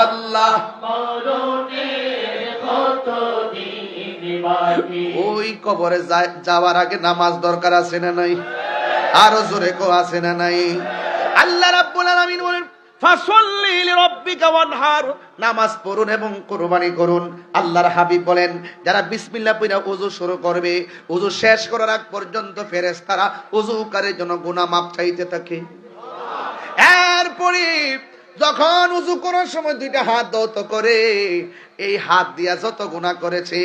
আল্লাহ মরণের কতদিন বাকি, ওই কবরে যাওয়ার আগে নামাজ দরকার আছে না নাই, আরো জোরে কো আছে না নাই, আল্লাহ রাব্বুল আলামিন বলেন ফাসাল্লি লিরাব্বিকা ওয়ানহার, নামাজ পড়ুন এবং কুরবানি করুন। আল্লাহর হাবিব বলেন যারা বিসমিল্লাহ পড়া ওযু শুরু করবে, ওযু শেষ করার আগ পর্যন্ত ফেরেশতারা ওযুকারীর জন্য গুনাহ মাফ চাইতে থাকে। এরপরে যখন ওযু করার সময় দুইটা হাত দৌত করে, এই হাত দিয়া যত গুনাহ করেছে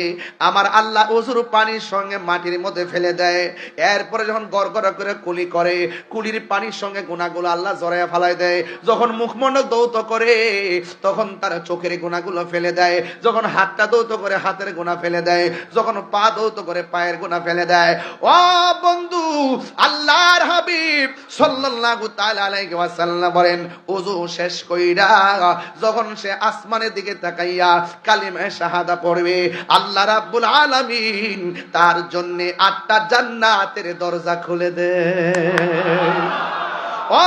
আমার আল্লাহ ওযুর পানির সঙ্গে মাটির মধ্যে ফেলে দেয়। এরপরে যখন গড়গড় করে কুলি করে, কুলির পানির সঙ্গে গুনাহগুলো আল্লাহ জড়াইয়া ফেলাই দেয়। যখন মুখমণ্ডল দৌত করে তখন তার চোখের গুনাহগুলো ফেলে দেয়। যখন হাতটা দৌত করে হাতের গুনাহ ফেলে দেয়। যখন পা দৌত করে পায়ের গুনাহ ফেলে দেয়। ও বন্ধু, আল্লাহর হাবিব সাল্লাল্লাহু তাআলা আলাইহি ওয়াসাল্লাম বলেন ওযু শেষ কইরা যখন সে আসমানের দিকে তাকাইয়া কালিমা শাহাদা পড়বে, আল্লাহ রাব্বুল আলামিন তার জন্য 8টা জান্নাতের দরজা খুলে দেয়। ও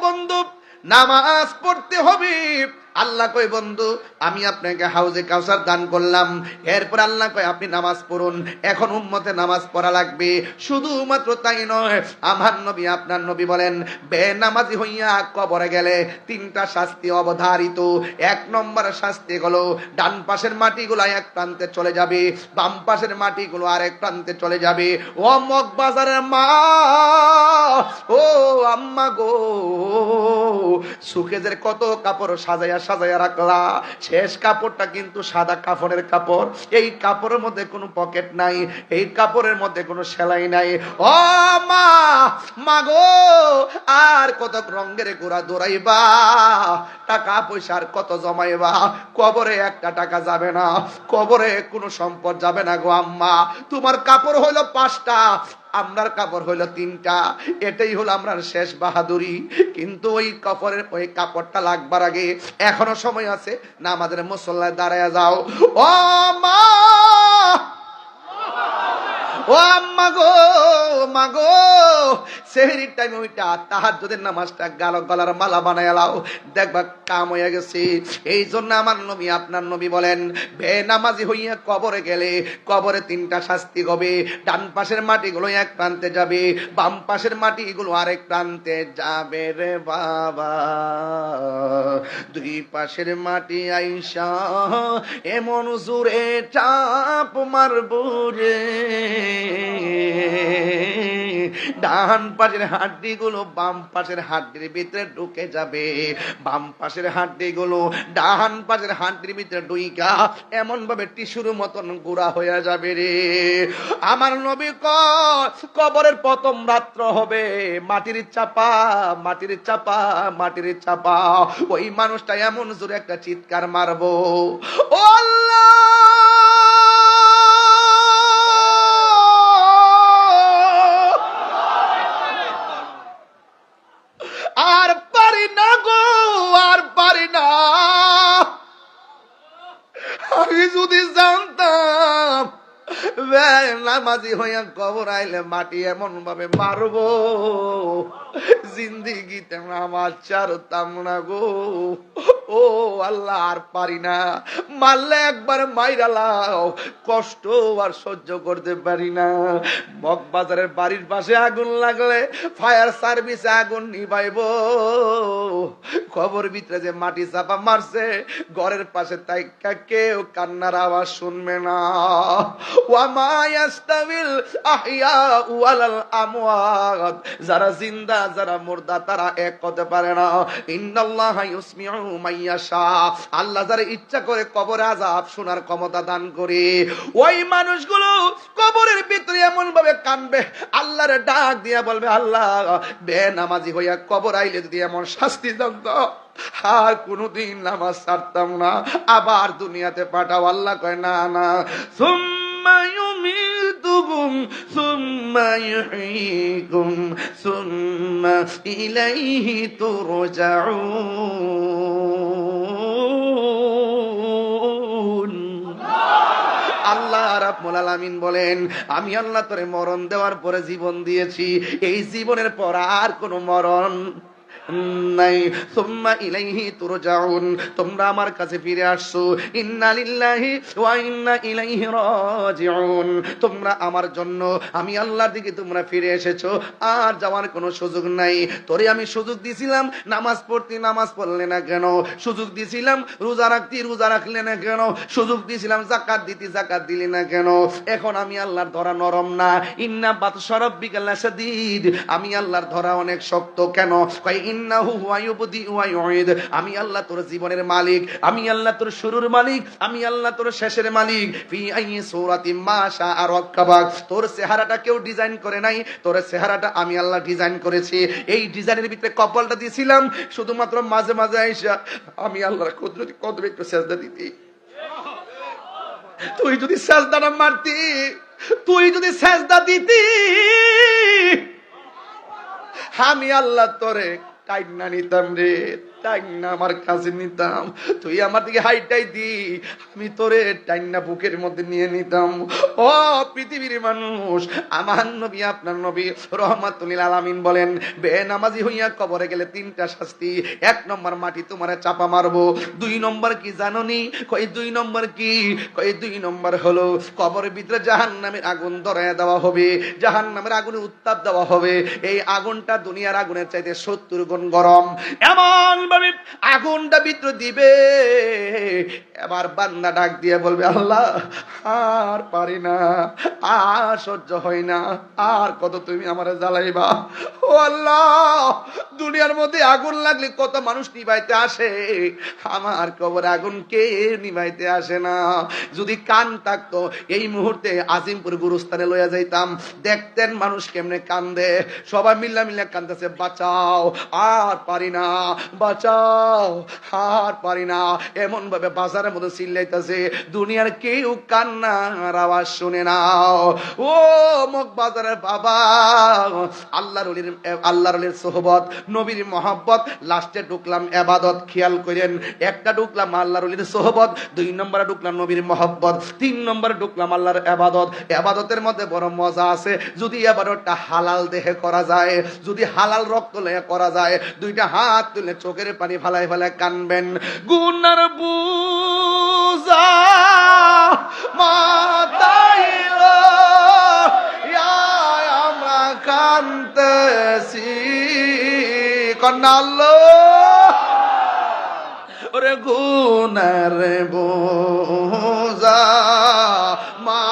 বন্ধু, নামাজ পড়তে হবে। আল্লাহ কয় বন্ধু আমি আপনাকে হাউজে কাউসার দান করলাম। এরপর আল্লাহ কয় আপনি নামাজ পড়ুন। এখন উম্মতে নামাজ পড়া লাগবে। শুধুমাত্র তাই নয়, আমার নবী আপনার নবী বলেন বেনামাজি হইয়া কবরে গেলে 3টা শাস্তি অবধারিত। 1 নম্বর শাস্তি হলো ডান পাশের মাটিগুলো এক প্রান্তে চলে যাবে, বাম পাশের মাটিগুলো আরেক প্রান্তে চলে যাবে। ও মগবাজারের মা, ও আম্মা গো, সুকেজের কত কাপড় সাজাইয়া সাজাইয়া রাখলা, শেষ কাপড়টা কিন্তু সাদা কাপড়ের কাপড়। এই কাপড়ের মধ্যে কোনো পকেট নাই, এই কাপড়ের মধ্যে কোনো সেলাই নাই। ও মা, মাগো আর কত রঙের ঘোড়া দৌড়াইবা, টাকা পয়সার কত জমাইবা, কবরে একটা টাকা যাবে না, কবরে কোনো সম্পদ যাবে না গো আম্মা। তোমার কাপড় হইল 5টা, আমরার কাপড় হইল 3টা, এটাই হলো আমরার শেষ বাহাদুরি। কিন্তু ওই কাপড়টা লাগবার আগে এখনো সময় আছে, না আমাদের মুসল্লায় দাঁড়ায় যাও। ও মা, ও আম্মা গো, মাগো, সেহরির টাইমে ওইটা তাহাজ্জুদের নামাজটা গলার মালা বানায় লাও, দেখবা কাম হয়ে গেছে। এই জন্য আমার নবী আপনার নবী বলেন, বেনামাজি হইয়া কবরে গেলে কবরে 3টা শাস্তি হবে। ডান পাশের মাটিগুলো এক প্রান্তে যাবে, বাম পাশের মাটিগুলো আরেক প্রান্তে যাবে রে বাবা। 2 পাশের মাটি আইসা এমন জোরে চাপ মারবো রে, ডান পাশের হাড্ডিগুলো বাম পাশের হাড্ডির ভিতরে ঢুকে যাবে, বাম পাশের হাড্ডিগুলো ডান পাশের হাড্ডির ভিতরে ঢুইকা এমন ভাবে টিস্যুর মতন গুঁড়া হয়ে যাবে রে। আমার নবী কবরের প্রথম রাত্র হবে মাটির চাপা, মাটির চাপা, মাটির চাপা। ওই মানুষটা এমন জোরে একটা চিৎকার মারবো, ও আল্লাহ, আর পারি না গো, আর পারি না। আমি যদি জানতাম নামাজি হইয়া কবর আইলে মাটি এমন ভাবে মারবো, জিন্দিগিতে আমার ছাড়তাম না গো। ও আল্লাহ, আর পারি না, মারলে একবার মাইরালাও, কষ্ট আর সহ্য করতে পারি না। মগবাজারের বাড়ির পাশে আগুন লাগলে ফায়ার সার্ভিসে আগুন নিভাইব, খবর ভিতরে যে মাটি চাপা মারছে ঘরের পাশে তাই কেউ কান্নার আওয়াজ শুনবে না। ওয়ামা ইয়াস্তাবিল আহইয়া ওয়ালাল আমওয়াত, যারা জিন্দা যারা মুর্দা তারা এক হতে পারে না। ইন্নাল্লাহা ইউসমিউ মাইয়াশা, আল্লাহ যারা ইচ্ছা করে কবরে আযাব শোনার ক্ষমতা দান করে। ওই মানুষগুলো কবরের ভিতরে এমন ভাবে কানবে, আল্লাহর ডাক দিয়া বলবে, আল্লাহ বেনামাজি হইয়া কবর আইলে যদি এমন শাস্তি জানতো আর কোনদিন নামাজ ছাড়তাম না, আবার দুনিয়াতে পাঠাও। আল্লাহ কয় না না, সুম্মা ইউমিতুকুম সুম্মা ইউহয়িকুম সুম্মা ইলাইহি তুরজাউন। আল্লাহ রাব্বুল আলামিন বলেন, আমি আল্লাহ তোরে মরণ দেওয়ার পরে জীবন দিয়েছি, এই জীবনের পর আর কোনো মরণ নাই। সুম্মা ইলাইহি তুরজাউন, তোমরা আমার কাছে ফিরে আসছো। ইন্না লিল্লাহি ওয়া ইন্না ইলাইহি রাজিউন, তোমরা আমার জন্য আমি আল্লাহর দিকে তোমরা ফিরে এসেছো, আর যাওয়ার কোনো সুযোগ নাই। তোরে আমি সুযোগ দিছিলাম নামাজ পড়তে, নামাজ পড়লে না কেন? সুযোগ দিছিলাম রোজা রাখতে, রোজা রাখলে না কেন? সুযোগ দিছিলাম যাকাত দিতে, যাকাত দিলে না কেন? এখন আমি আল্লাহর ধরা নরম না। ইন্না বাতশা রাব্বিকা লাশাদীদ, আমি আল্লাহর ধরা অনেক শক্ত। কেন? কয় ইন্নাহু হুয়া ইউবদি ওয়া ইউঈদ, আমি আল্লাহ তোর জীবনের মালিক, আমি আল্লাহ তোর শুরুর মালিক, আমি আল্লাহ তোর শেষের মালিক। ফি আইয়ি সূরাতিন মা শাআ রাক্কাবাক, তোর চেহারাটা কেউ ডিজাইন করে নাই, তোর চেহারাটা আমি আল্লাহ ডিজাইন করেছি। এই ডিজাইনের ভিতরে কপালটা দিয়েছিলাম শুধুমাত্র মাঝে মাঝে আইসা আমি আল্লাহর কুদরতি কদমে একটু সেজদা দিতি। তুই যদি সেজদাটা মারতি, তুই যদি সেজদা দিতি, আমি আল্লাহ তোরে টাইনা নিতাম রে, টাইনা আমার কাছে নিতাম। তুই আমার দিকে হাইটাই দি, আমি তোরে টাইনা বুকের মধ্যে নিয়ে নিতাম। ও পৃথিবীর মানুষ, আমার নবী আপনার নবী রহমাতুল লিল আলামিন বলেন, বেনামাজি হইয়া কবরে গেলে 3টা শাস্তি। 1 নম্বর মাটি তোমারে চাপা মারবো। 2 নম্বর কি জানোনি? কই 2 নম্বর কি? কই 2 নম্বর হলো কবরের ভিতরে জাহান্নামের আগুন ধরায় দেওয়া হবে, জাহান্নামের আগুনে উত্তাপ দেওয়া হবে। এই আগুনটা দুনিয়ার আগুনের চাইতে 70 গুণ আগুন গরম, এমন ভাবে আগুনটা ভিতরে দিবে। এবার বান্দা ডাক দিয়ে বলবে, আল্লাহ আর পারি না, আর সহ্য হয় না, আর কত তুমি আমারে জ্বালাইবা। ও আল্লাহ, দুনিয়ার মধ্যে আগুন লাগলে কত মানুষ নিভাইতে আসে, আমার কবরে আগুন কে নিভাইতে আসে না। যদি কান থাকতো এই মুহূর্তে আজিমপুর গুরুস্থানে লইয়া যাইতাম, দেখতেন মানুষ কেমনে কান্দে, সবাই মিল্লা মিল্লা কান্দেছে, বাঁচাও আর পারি না, বাঁচাও আর পারি না, এমন ভাবে বাজারের মধ্যে চিল্লাইতেছে, দুনিয়ার কেউ কান্নার আওয়াজ শুনে না। ও মুখ বাজারের বাবা, আল্লাহর ওলির সোহবত, নবীর মহব্বত, লাস্টে ঢুকলাম এবাদত। খেয়াল করেন, একটা ঢুকলাম আল্লাহর ওলির সোহবত, 2 নম্বরে ঢুকলাম নবীর মহব্বত, 3 নম্বরে ঢুকলাম আল্লাহর এবাদত। এবাদতের মধ্যে বড় মজা আছে, যদি এবাদতটা হালাল দেহে করা যায়, যদি হালাল রক্ত লয়ে করা যায়, 2টা হাত তুলে চোখের পানি ফালাই ফালাই কানবেন, গুনার বুঝা মাতাইল আমরা কানতেছি, কন্যা আল্লাহ ওরে গুনার বোঝা মা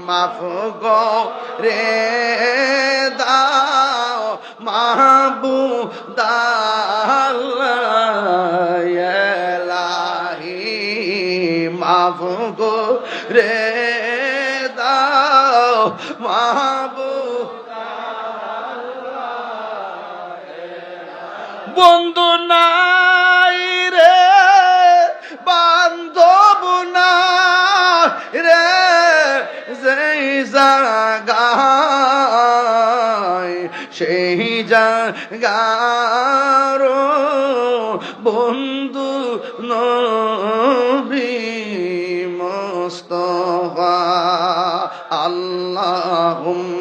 মাফ গো রে দাও মাহবুদাল্লাহি, মাফ গো রে দাও মাহবুদাল্লাহি। বন্ধু নাই রে, বান্ধব নাই রে, যেই জায়গায় সেই জায়গার বন্ধু নবী মুস্তাফা। আল্লাহুম্মা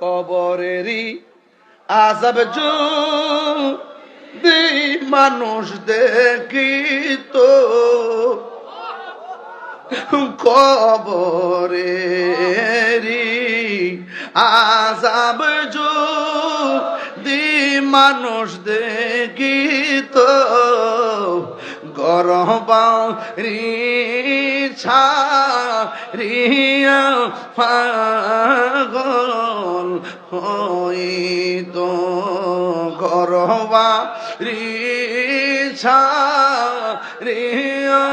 কবরেরই আযাব যদি মানুষ দেখিত, কবরেরই আযাব যদি মানুষ দেখিত, গরবারি ছাড়িয়া পাগল হইত, গরবারি ছাড়িয়া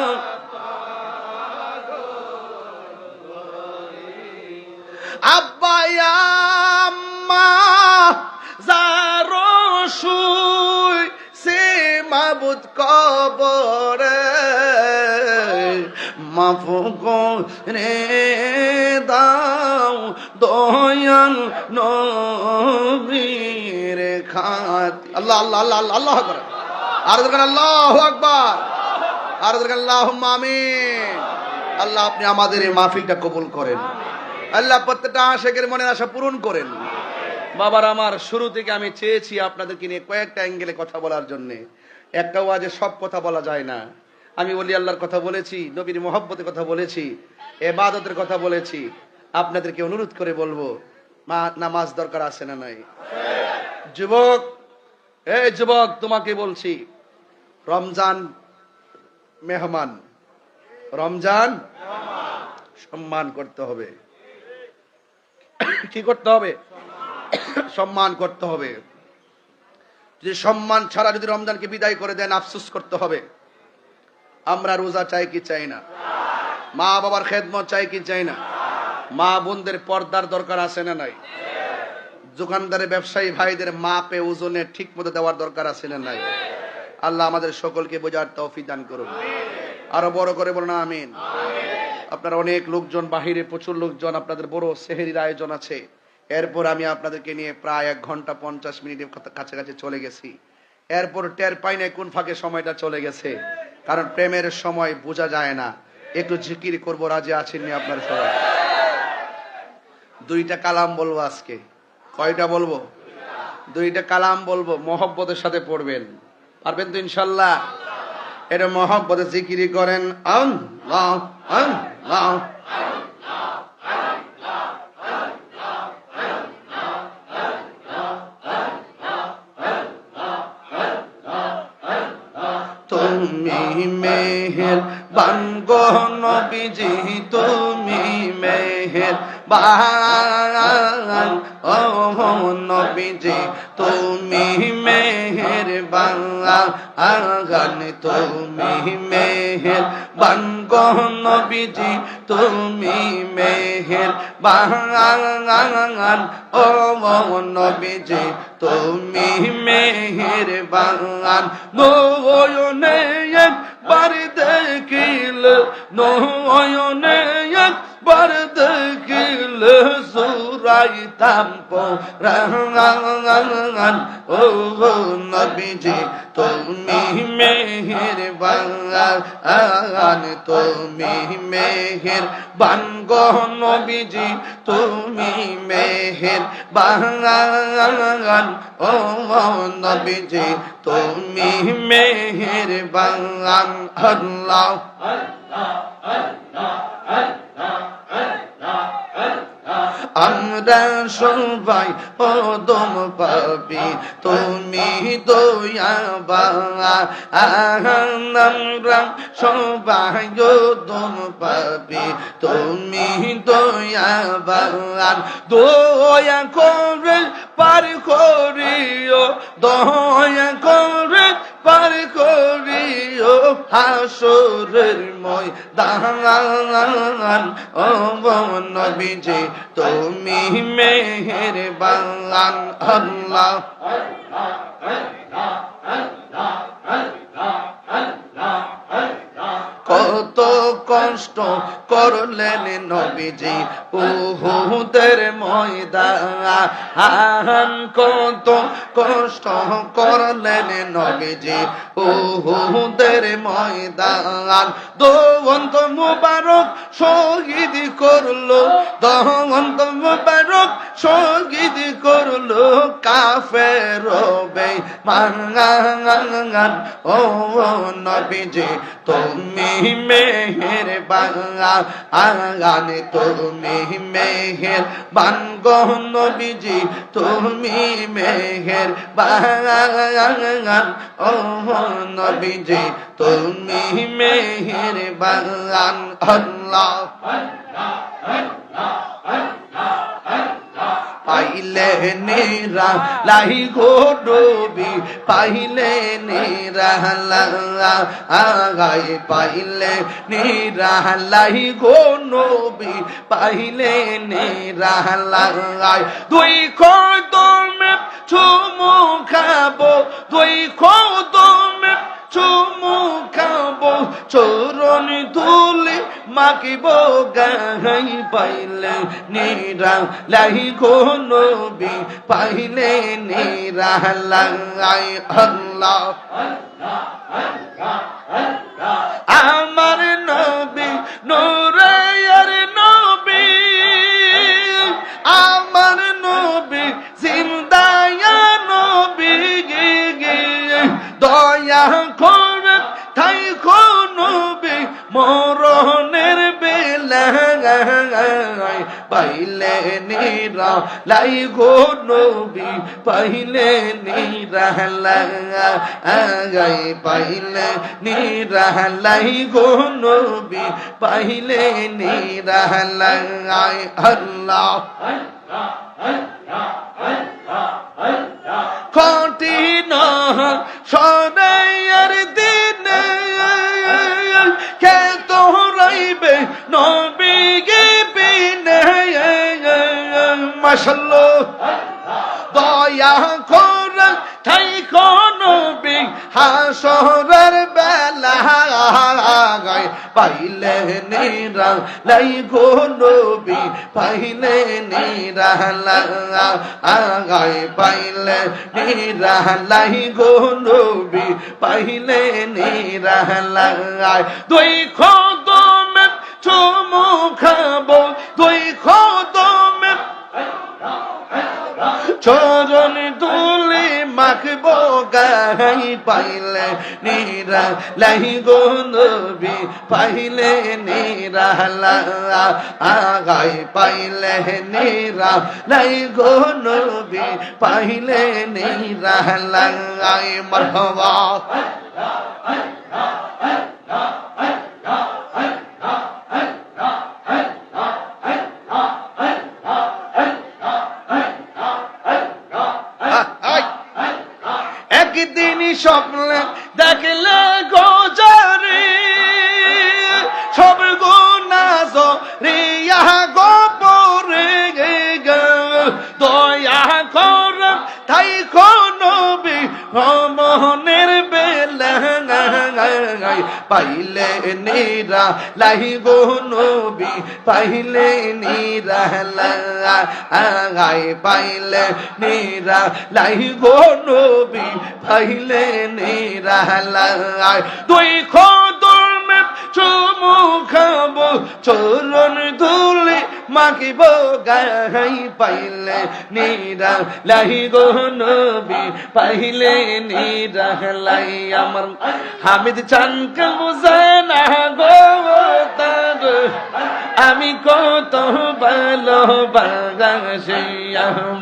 আব্বা আম্মা যারো শুই সে মাবুদ কবরে, মাফ করে দাও দয়াল নবীর খাতি। আল্লাহ আল্লাহ আল্লাহ আল্লাহ আকবার, আর দেখেন আল্লাহু আকবার, আর দেখেন আল্লাহুম্মা আমিন। আল্লাহ আপনি আমাদের এই মাহফিলটা কবুল করেন, আল্লাহ প্রত্যেকটা আশিকের মনের আশা পূরণ করেন। বাবার আমার, শুরু থেকে আমি চেয়েছি আপনাদেরকে নিয়ে কয়েকটা অ্যাঙ্গেলে কথা বলার জন্য, একটা ওয়াজে সব কথা বলা যায় না। আমি ওলি আল্লাহর কথা বলেছি, নবীর মহব্বতের কথা বলেছি, ইবাদতের কথা বলেছি। আপনাদেরকে অনুরোধ করে বলবো, নামাজ দরকার আছে না নাই? যুবক, এই যুবক তোমাকে বলছি, রমজান মেহমান, রমজান সম্মান করতে হবে। কি করতে হবে? সম্মান করতে হবে। যদি সম্মান ছাড়া যদি রমজানকে বিদায় করে দেন, আফসোস করতে হবে। আমরা রোজা চাই কি চাই না? মা বাবার খেদমত চাই কি চাই না? মা বোনদের পর্দার দরকার আছে না নাই? দোকানদারের ব্যবসায়ী ভাইদের মাপে ওজনে ঠিক মতো দেওয়ার দরকার আছে না নাই? আল্লাহ আমাদের সকলকে বোঝার তৌফিক দান করুন। আরো বড় করে বলুন আমিন। আপনারা অনেক লোকজন, বাহিরে প্রচুর লোকজন, আপনাদের বড় সেহরির আয়োজন আছে। এরপর আমি আপনাদেরকে নিয়ে প্রায় 1 ঘন্টা 50 মিনিটের কাছাকাছি চলে গেছি। এরপর টের পাই না কোন ফাঁকে সময়টা চলে গেছে। কারণ প্রেমের সময় বোঝা যায় না। একটু জিকির করব, রাজি আছেন নি আপনার সবাই? দুইটা কালাম বলবো আজকে। কয়টা বলবো? দুইটা কালাম বলবো, মহব্বতের সাথে পড়বেন। পারবেন তো ইনশাল্লাহ? এটা মহব্বতে জিকিরি করেন। আল্লাহ আল্লাহ তুমি মেহের বান গো নবীজি, তুমি মেহের বান ও নবীজি, তুমি মেহের বান, তুমি মেহের বান গো নবীজি, তুমি মেহের বান ও নবীজি, তুমি মেহের বান। নয়নে একবার দেখিলে, নয়নে একবার দেখিলে সুরাইতাম পরাণ ও নবীজি, তুমি মেহের বান, তুমি মেহের বান গো নবীজি, তুমি মেহের বান ও নবীজি, তুমি মেহের বান। আল্লাহ আমরা সবাই পদম পাবি, তুমি দয়াবান। আমরা সবাই পদম পাবি, তুমি দয়াবান। দয়া করে পার করিও, দয়া করে পার করিও হাসরের ময়দান ও নবীজি, তুমি মেহের বান। আল্লাহ কত কষ্ট করলেন নবীজি উহুদের ময়দান, কত কষ্ট করলেন নবীজি উহুদের ময়দান। দোন্ত মুবারক শহীদ করলো, দোন্ত মুবারক শহীদ করলো কাফের বেঈমান ও নবীজি, তুমি মেহের বান, তুমি মেহের বান গো নবীজি, তুমি মেহের বান ও নবীজি, তুমি মেহের বান। আল্লাহ পাইলে নিরা লাই গো নবী, পাইলে নিরা লাই, পাইলে নিরা লাই গো নবী, পাইলে নিরা লাই। দুই কদমে চুমু খাবো, দুই কদমে চুমু খাবো, চরণ ধুলি মাখিব গাই। পাইলে নিরা লাই গো নবী, পাইলে নিরা লাই। আল্লাহ আমার নবী নূরের নবী, আমার নবী জিন্দায়া নবী, দয়া করে তাই গো নবী মরণের বেলায়। পাইলে নিরা লাই গো নবী, পাইলে নিরা লাই, পাইলে নিরা লাই গো নবী, পাইলে নিরা লাই। আল্লাহ কঠিন সদাইয়ার দিনে কে তো রইবে নবী গে বিনে। মাশাআল্লাহ দয়া করে থাইকো নবী হাসরের বেলায়, পাইলে নিরালাই গো নবী পাইলে নিরালাই পাইলে নিরালাই গো নবী পাইলে নিরালাই দুই কদমে চুমু খাবো দুই কদমে চরণ দুলি মাখবো গাই পাইলে নিরালাই গো নবী পাইলে নিরালাই পাইলে নিরালাই গো নবী পাইলে নিরালাই মারহাবা একদিন স্বপ্নে দেখলে গোজারি সব গুনাহ রিয়া গোপরে দয়া কর তাই নবী মনের বেলায় পাইলে নিরালাই গো নবী পাইলে নিরালাই পাইলে নিরালাই গো নবী পাইলে নিরালাই দুই কদমে চুমু খাবো চরণ ধুলি মাখিব গাই পাইলে নিরালাই গো নবী পাইলে নিরালাই আমার হামিদ চানকে বুঝে না গো তার আমি কত ভালোবাসি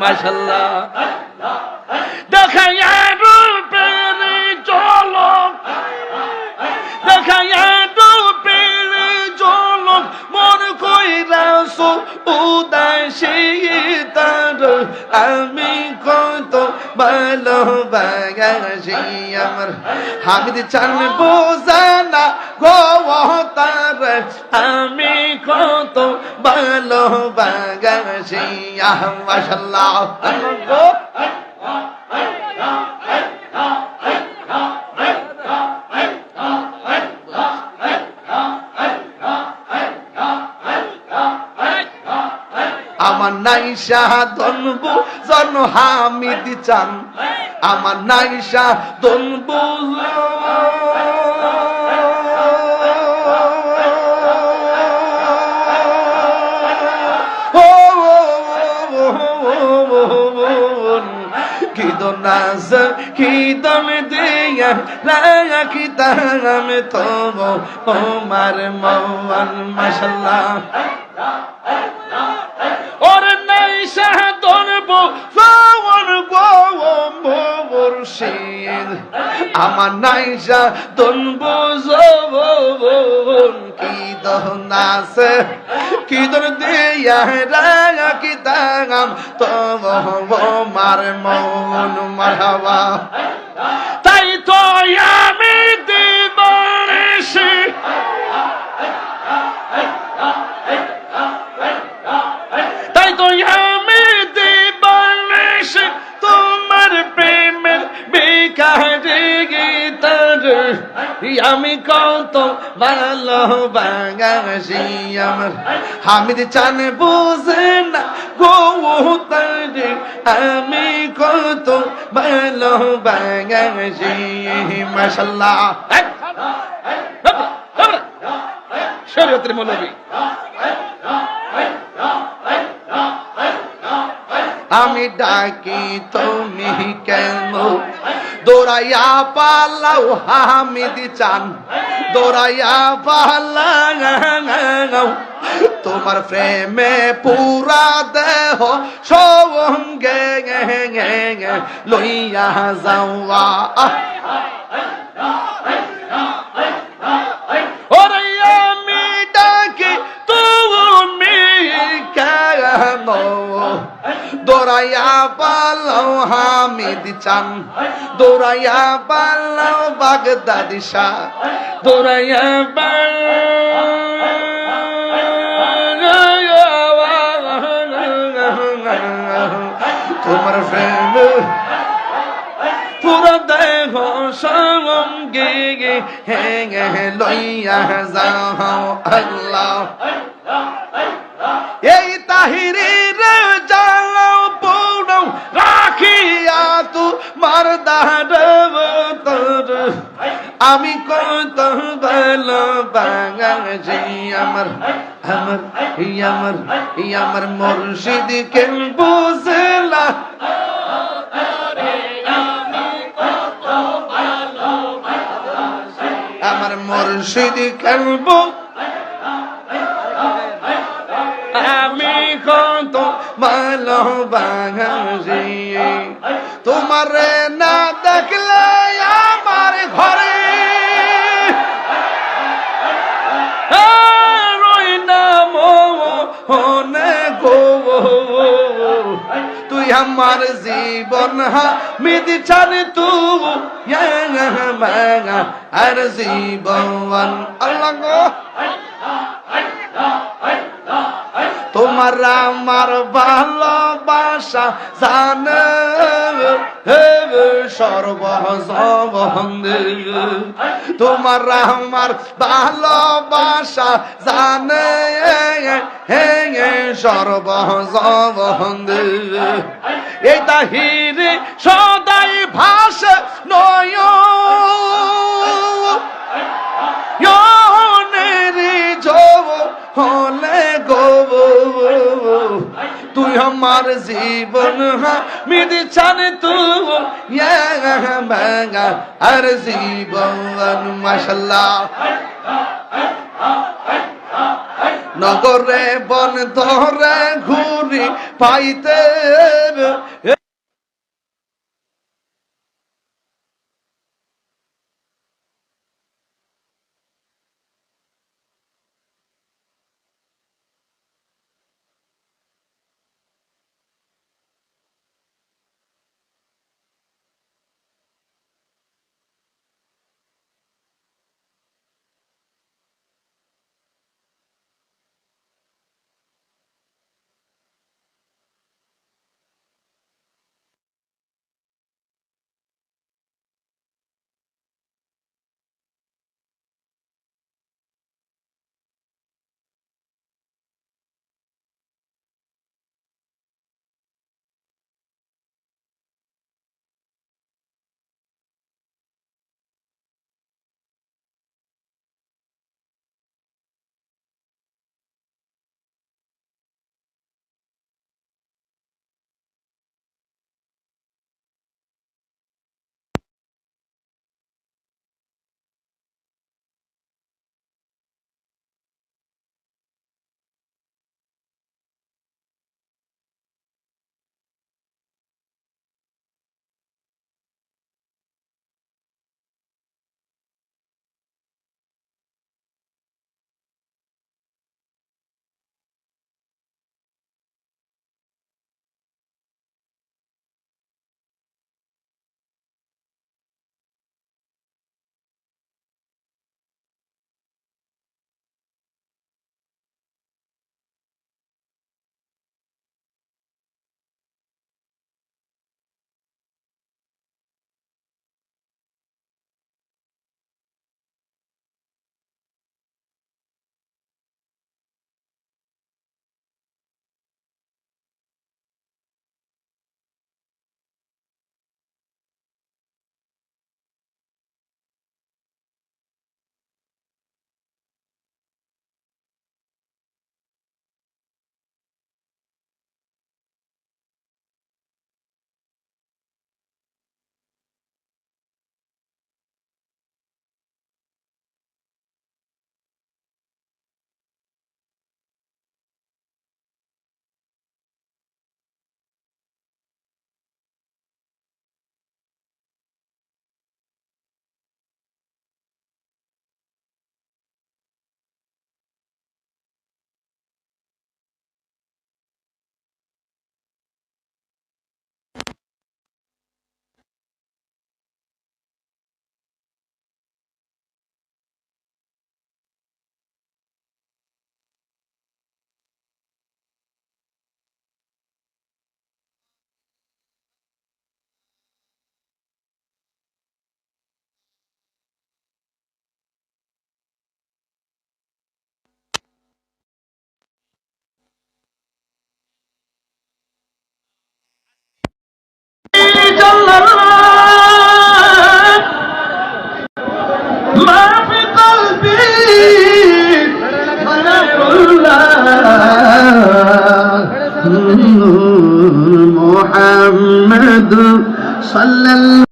মাশাআল্লাহ দেখাইয়া রূপের ঝলক দেখাইয়া রূপের ঝলক মন কইরাছো উদাসী তার আমি কত ভালোবাসি আমার হামিদ চান বোঝানা গো তার আমি কত ভালোবাসি মাশাআল্লাহ আমার নাইশা দনবু জন হামিদ চান আমার নাইশা দনবু নাজ খিদম দিয়া রাখিতাম তব তোমার মন মাশাআল্লাহ ওর নাই শাহাদন বওন মুর্শিদ আমার নাই শাহাদন বওন কি দহনাস কি দর দিয়া রাখিতাম তব তোমার মন মারহাবা তাই তো আমি দিবানিশি তাই তো আমি দিবানিশি তোমার প্রেমের বিকারে গীতার আমি কত ভালোবাসি আমার হামিদ চান বুঝে না গো তারে আমি কত ভালোবাসি মাশাআল্লাহ শরীয়তের মৌলবী আমি ডাকি তুমি কেন দৌড়াইয়া পালাও হামিদ চান দৌড়াইয়া পালাও তোমার প্রেমে পুরা দেহ সঙ্গে লইয়া যাওয়া ওরে আমি ডাকি তুমি কেন দৌড়াইয়া পালাও হামিদ চান দৌড়াইয়া পালাও বাগদাদি শাহ দৌড়াইয়া তোমার প্রেম পুরো দেহ সঙ্গে হেঙে লইয়া যাও আল্লাহ এই তাহিরির জ্বালাও পুরো রাখিয়া তু মারদার তোর আমি কত ভালো বাঙালি আমার আমার আমার আমার মুর্শিদ কে বুঝলা আমার মুর্শিদ খেলবো আমি কত ভালোবাসি তোমারে না দেখলে আমার ঘরে রই না মনে গো তুই আমার জীবন হামিদ চান তু আর জীবন আল্লাহ গো তোমার আমার ভালোবাসা জানে সর্বসম্বন্ধে তোমার আমার ভালোবাসা জানে সর্বসম্বন্ধে এই তাহিরে সদাই ভাষা নয় হলে গো তুই আমার জীবন হামিদ চান তু আর জীবন মাশাল্লাহ নগরে বন ধরে ঘুরি পাইতে আল্লাহ